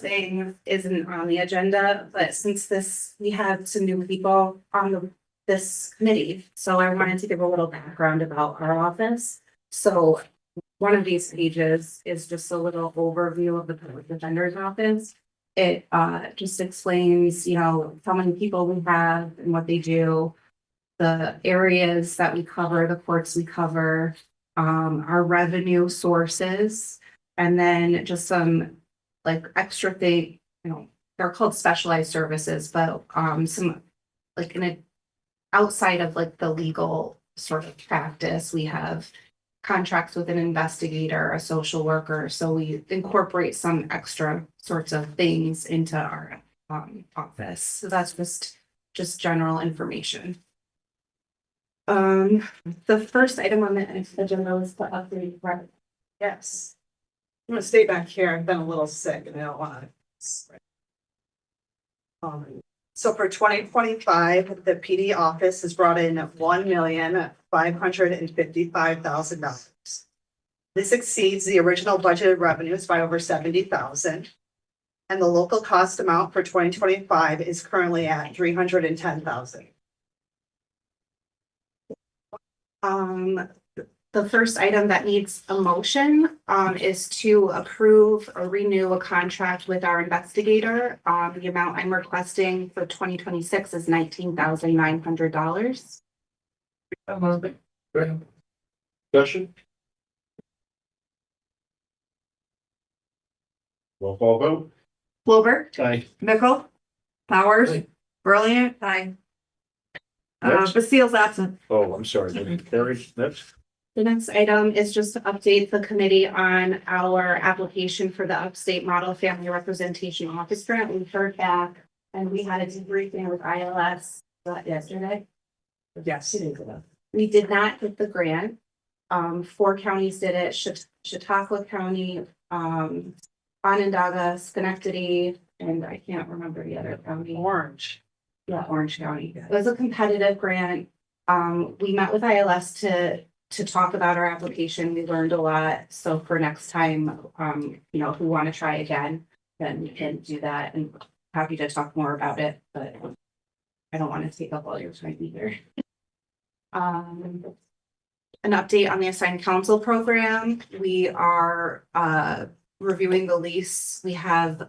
thing isn't on the agenda, but since we have some new people on this committee, so I wanted to give a little background about our office. So one of these pages is just a little overview of the public defender's office. It just explains, how many people we have and what they do, the areas that we cover, the courts we cover, our revenue sources, and then just some like extra thing, they're called specialized services, but some like outside of like the legal sort of practice, we have contracts with an investigator, a social worker. So we incorporate some extra sorts of things into our office. So that's just general information. The first item on the agenda was to update. Right. Yes. I'm gonna stay back here. I've been a little sick and I don't wanna. So for 2025, the PD office has brought in $1,555,000. This exceeds the original budgeted revenues by over 70,000. And the local cost amount for 2025 is currently at 310,000. The first item that needs a motion is to approve or renew a contract with our investigator. The amount I'm requesting for 2026 is $19,900. Discussion? Roll call vote. Wilbur, Aye. Mickle, Powers, Aye. Brilliant. Aye. Next. Basile's absent. Oh, I'm sorry. Carrie, next. The next item is just to update the committee on our application for the Upstate Model Family Representation Office grant. We heard back and we had a debriefing with ILS yesterday. Yes. We did not get the grant. 4 counties did it, Chautauqua County, Onondaga, Schenectady, and I can't remember the other county. Orange. Yeah, Orange County. It was a competitive grant. We met with ILS to talk about our application. We learned a lot. So for next time, if we want to try again, then we can do that, and happy to talk more about it, but I don't want to take up all your time either. An update on the assigned counsel program. We are reviewing the lease. We have a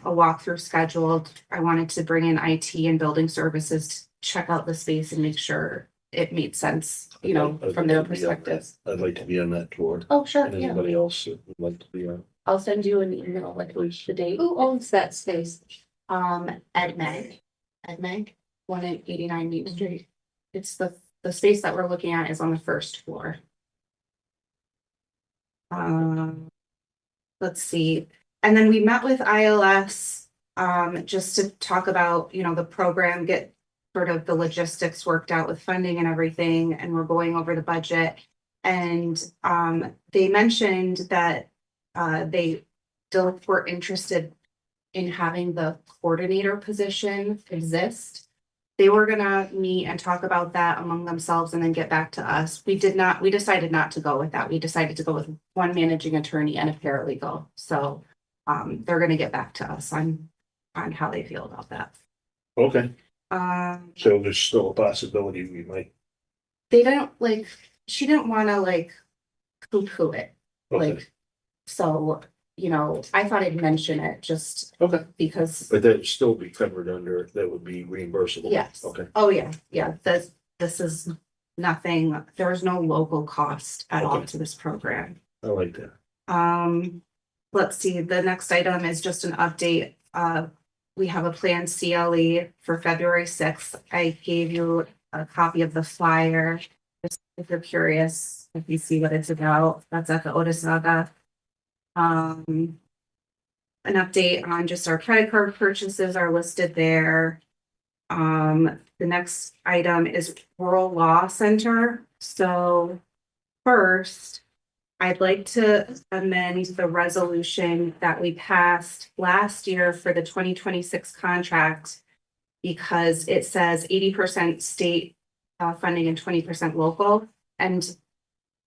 walkthrough scheduled. I wanted to bring in IT and building services to check out the space and make sure it made sense, you know, I'd from like their to be on that. perspective. I'd like to be on that tour. Oh, sure, And yeah. anybody else that would like to be on. I'll send you an email with the date. Who owns that space? Ed Meg. Ed Meg, 189 Meat Street. It's the space that we're looking at is on the first floor. Let's see. And then we met with ILS, just to talk about, you know, the program, get sort of the logistics worked out with funding and everything, and we're going over the budget. And, they mentioned that, they still were interested in having the coordinator position exist. They were gonna meet and talk about that among themselves and then get back to us. We decided not to go with that. We decided to go with one managing attorney and a paralegal. So they're gonna get back to us on how they feel about that. Okay, Um, so there's still a possibility we might. they don't like, she didn't wanna like poo-poo it, Okay, like, so, you know, I thought I'd mention it just okay, because. but that'd still be covered under, that would be reimbursable. Yes. Okay, Oh, yeah, yeah, this is nothing, there's no local cost at all Okay. to this program. I like that. Let's see, the next item is just an update. We have a planned CLE for February 6th. I gave you a copy of the flyer. Just if you're curious, if you see what it's about, that's at the Otsego. An update on just our credit card purchases are listed there. The next item is Rural Law Center. So first, I'd like to amend the resolution that we passed last year for the 2026 contract because it says 80% state funding and 20% local. And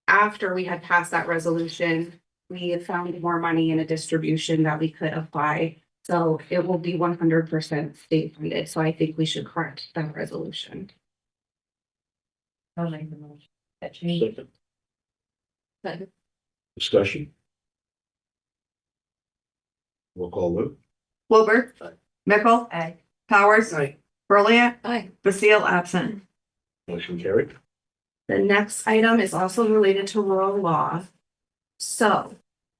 after we had passed that resolution, we had found more money in a distribution that we could apply. So it will be 100% state funded. So I think we should correct that resolution. I'll make the motion. That change. Second. Discussion. We'll call vote. Wilbur. Aye. Mickle. Aye. Powers. Aye. Brilliant. Aye. Basile absent. Motion carried. The next item is also related to rural law. So,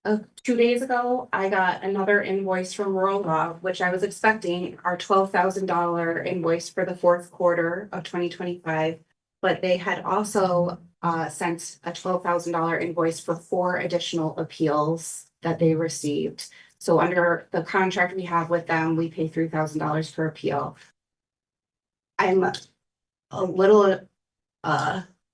2 days ago, I got another invoice from rural law, which I was expecting our $12,000 invoice for the fourth quarter of 2025. But they had also sent a $12,000 invoice for 4 additional appeals that they received. So under the contract we have with them, we pay $3,000 per appeal. I'm a little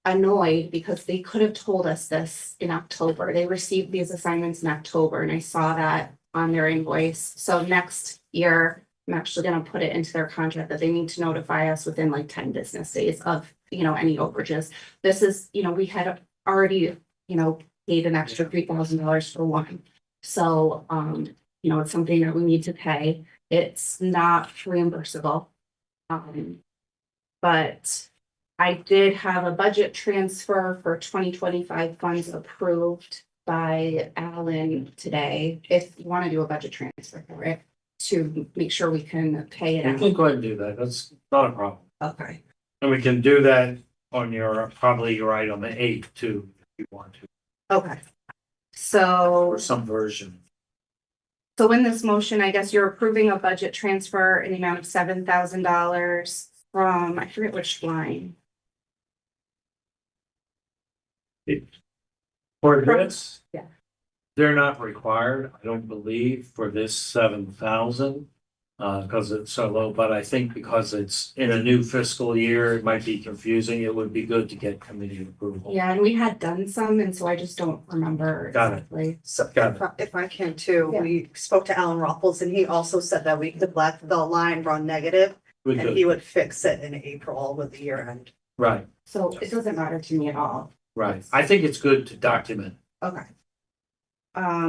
annoyed because they could have told us this in October. They received these assignments in October and I saw that on their invoice. So next year, I'm actually gonna put it into their contract that they need to notify us within like 10 business days of, you know, any overages. This is, you know, we had already, you know, paid an extra $3,000 for one. So, you know, it's something that we need to pay. It's not reimbursable. But I did have a budget transfer for 2025 funds approved by Alan today. If you want to do a budget transfer for it, to make sure we can pay it You out. can go ahead and do that. That's not a problem. Okay. And we can do that on your, probably you're right, on the 8th too, if you want to, Okay. So, or some version. so in this motion, I guess you're approving a budget transfer in the amount of $7,000 from, I forget which line. For this? Yeah. They're not required, I don't believe, for this 7,000. Because it's so low, but I think because it's in a new fiscal year, it might be confusing. It would be good to get committee approval. Yeah, and we had done some, and so I just don't remember Got it. exactly. So Got if I can too, Yeah. we spoke to Alan Ruffles and he also said that we could let the line run negative We and could, he would fix it in April with the year end. right, So it doesn't matter to me at all. right. I think it's good to document. Okay.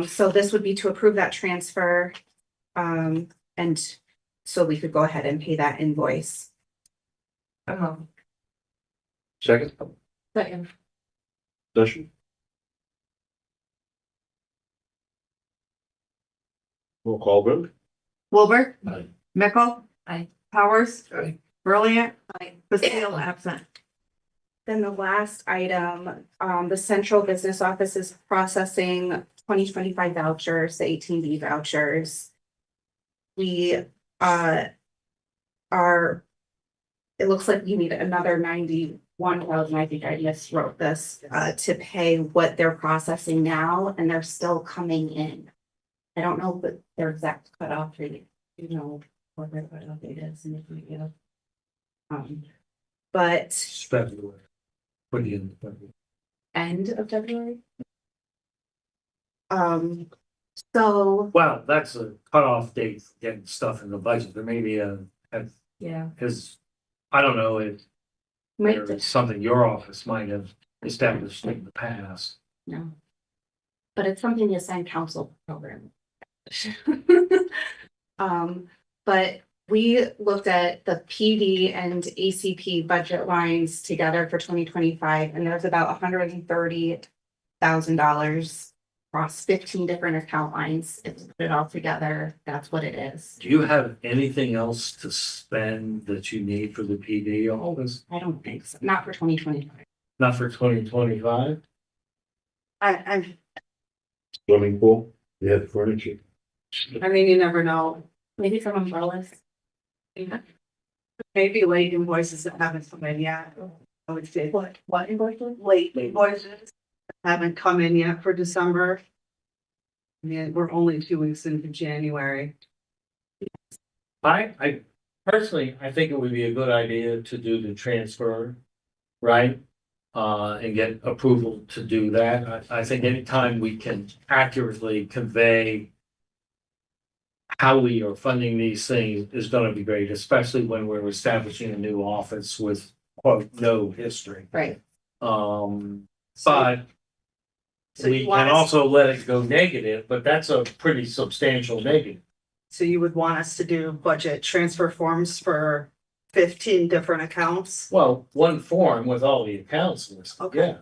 So this would be to approve that transfer. And so we could go ahead and pay that invoice. Second. Second. Discussion. Roll call vote. Wilbur. Aye. Mickel. Aye. Powers. Aye. Brilliant. Aye. Basile absent. Then the last item, the central business office is processing 2025 vouchers, the 18B vouchers. We, are, it looks like you need another 91,000, I think I miswrote this, to pay what they're processing now, and they're still coming in. I don't know what their exact cutoff rate, you know, what their cutoff date is, and if we give. But February. Put it in February. end of February. So, Well, that's a cutoff date for getting stuff in the budget. There may be yeah, because I don't know if might, there is something your office might have established in the past. no. But it's something the assigned council program. But we looked at the PD and ACP budget lines together for 2025, and there's about $130,000 across 15 different account lines. If you put it all together, that's what it is. Do you have anything else to spend that you need for the PD office? I don't think so, not for 2025. Not for 2025? I Swimming pool. You have furniture. mean, you never know. Maybe some umbrellas. Maybe late invoices that haven't come in yet. I would say What invoices? late invoices haven't come in yet for December. I mean, we're only 2 weeks into January. I personally, I think it would be a good idea to do the transfer, right? And get approval to do that. I think anytime we can accurately convey how we are funding these things is gonna be great, especially when we're establishing a new office with quote, no history. Right. But So we you can want us, also let it go negative, but that's a pretty substantial negative. so you would want us to do budget transfer forms for 15 different accounts? Well, one form with all the accounts listed, Okay. yeah.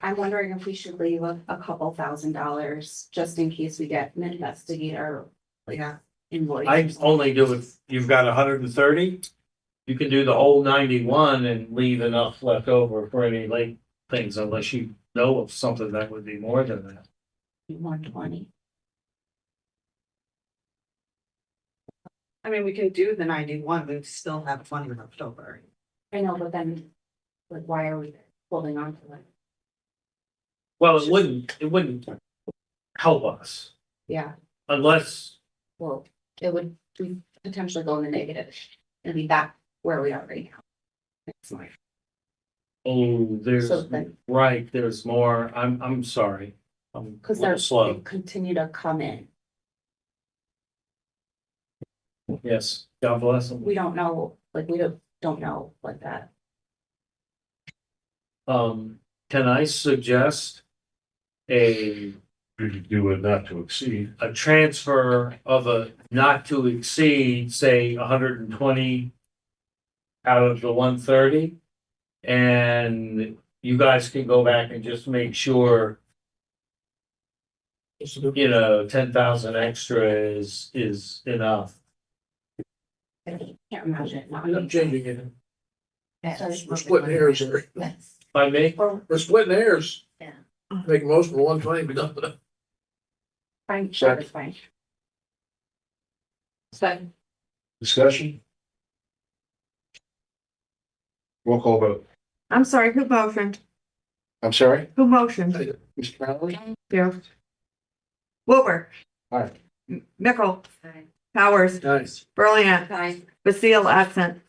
I'm wondering if we should leave a couple $1,000 just in case we get an investigator Yeah. invoice. I only do it, you've got 130. You can do the whole 91 and leave enough left over for any late things unless you know of something that would be more than that. 120. I mean, we can do the 91, we still have money left over. I know, but then, like, why are we holding on to it? Well, it wouldn't help us Yeah, unless, well, it would, we potentially go in the negative and be back where we are right now. It's like, oh, there's, So then- right, there's more. I'm sorry. I'm a because little they're, slow. they continue to come in. Yes, God bless them. We don't know, like, we don't know like that. Can I suggest a Do it not to exceed. transfer of a not to exceed, say, 120 out of the 130? And you guys can go back and just make sure, 10,000 extra is enough. I can't imagine. it not I'm being- changing it. Sorry. We're splitting hairs here. Yes. By me? We're splitting hairs. Yeah. Make most for 120, be done with it. Fine, sure, it's fine. So, Discussion? Roll call vote. I'm sorry, who motioned? I'm sorry, Who motioned? Mr. Crowley? Yeah. Wilbur. Aye. Mickel. Powers. Nice. Brilliant. Aye. Basile absent.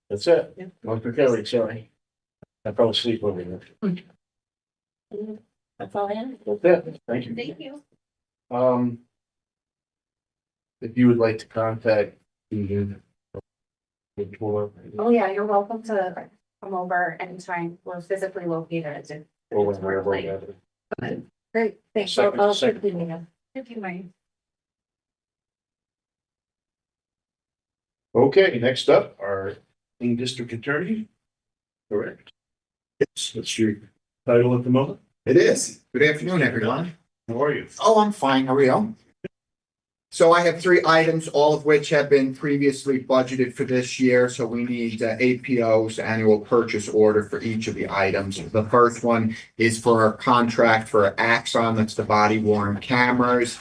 That's it. Motion carried, sorry. I fell asleep over there. That's all I have. That's it. Thank you. Thank you. If you would like to contact Susan. Oh, yeah, you're welcome to come over anytime. We're physically located. Or wherever. Great, thanks. Second- I'll second. quickly meet you. Thank you, Mike. Okay, next up, our district attorney. Correct. Yes, that's your title at the moment. It is. Good afternoon, everyone. How are you? Oh, I'm fine. How are you? So I have three items, all of which have been previously budgeted for this year. So we need APOs, annual purchase order for each of the items. The first one is for a contract for Axon, that's the body worn cameras.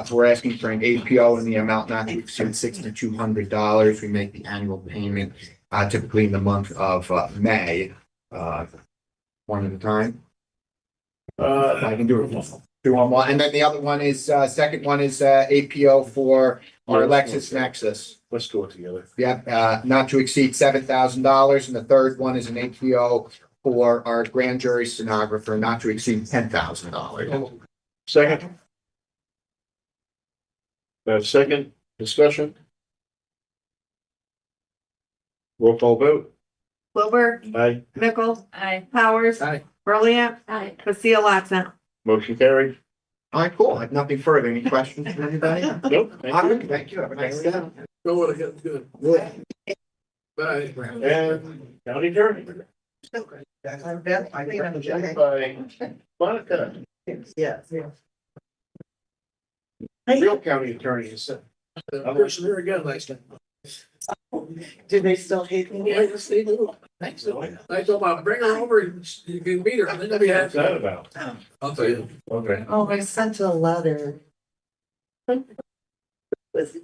We're asking for an APO in the amount not to exceed $6,200. We make the annual payment typically in the month of May. One at a time. I can do it. Do one more, and then the other one is, second one is, APO for our Lexus Nexus. Let's do it together. Yep, not to exceed $7,000, and the third one is an APO for our grand jury stenographer, not to exceed $10,000. Second. Second discussion. Roll call vote. Wilbur, Aye. Mickle, Aye. Powers. Aye. Brilliant, Aye. Basile absent. Motion carried. All right, cool. I have nothing further. Any questions from anybody? Nope. Thank you. Thank you. Have a nice day. Go with it, good. Bye. And county attorney. By Monica. Yeah. Real county attorney is. Person here again next time. Do they still hate me? Yes, they do. Thanks, so. I told them, bring her over, and you can meet her, and then you'll be What's happy. that about? I'll tell you. Okay. Oh, I sent a letter. Was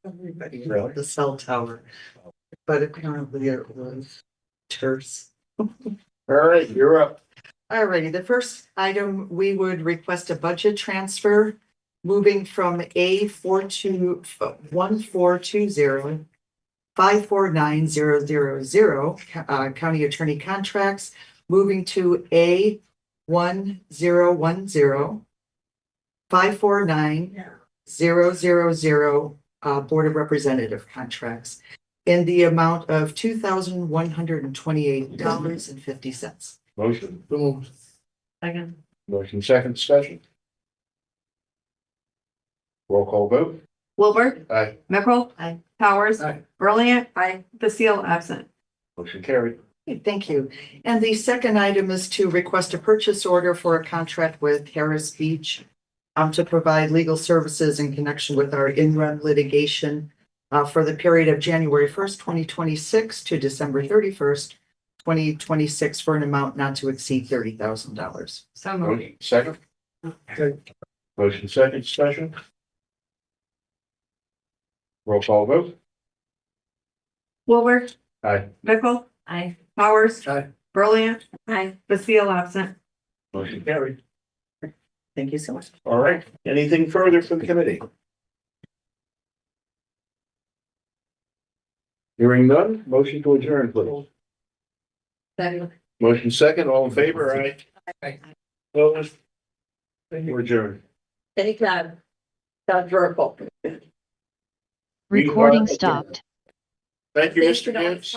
everybody Really? the cell tower, but apparently it was terse. All right, you're up. Alrighty, the first item, we would request a budget transfer, moving from A 1420 549000 county attorney contracts, moving to A 1010 549000 Board of Representative contracts in the amount of $2,128.50. Motion. Boom. Second. Motion second discussion. Roll call vote. Wilbur, Aye. Mickle. Aye. Powers. Aye. Brilliant. Aye. Basile absent. Motion carried. Thank you. And the second item is to request a purchase order for a contract with Harris Beach to provide legal services in connection with our in-run litigation for the period of January 1st, 2026 to December 31st, 2026 for an amount not to exceed $30,000. So moved. Motion second. Motion second discussion. Roll call vote. Wilbur, Aye. Mickle. Aye. Powers. Aye. Brilliant. Aye. Basile absent. Motion carried. Thank you so much. All right. Anything further from the committee? Hearing none, motion to adjourn, please. Second. Motion second, all in favor, aye? Aye. Opposed? We're adjourned. Anytime. Dr. Vertical. Recording stopped. Thank you, Mr. Gibbs.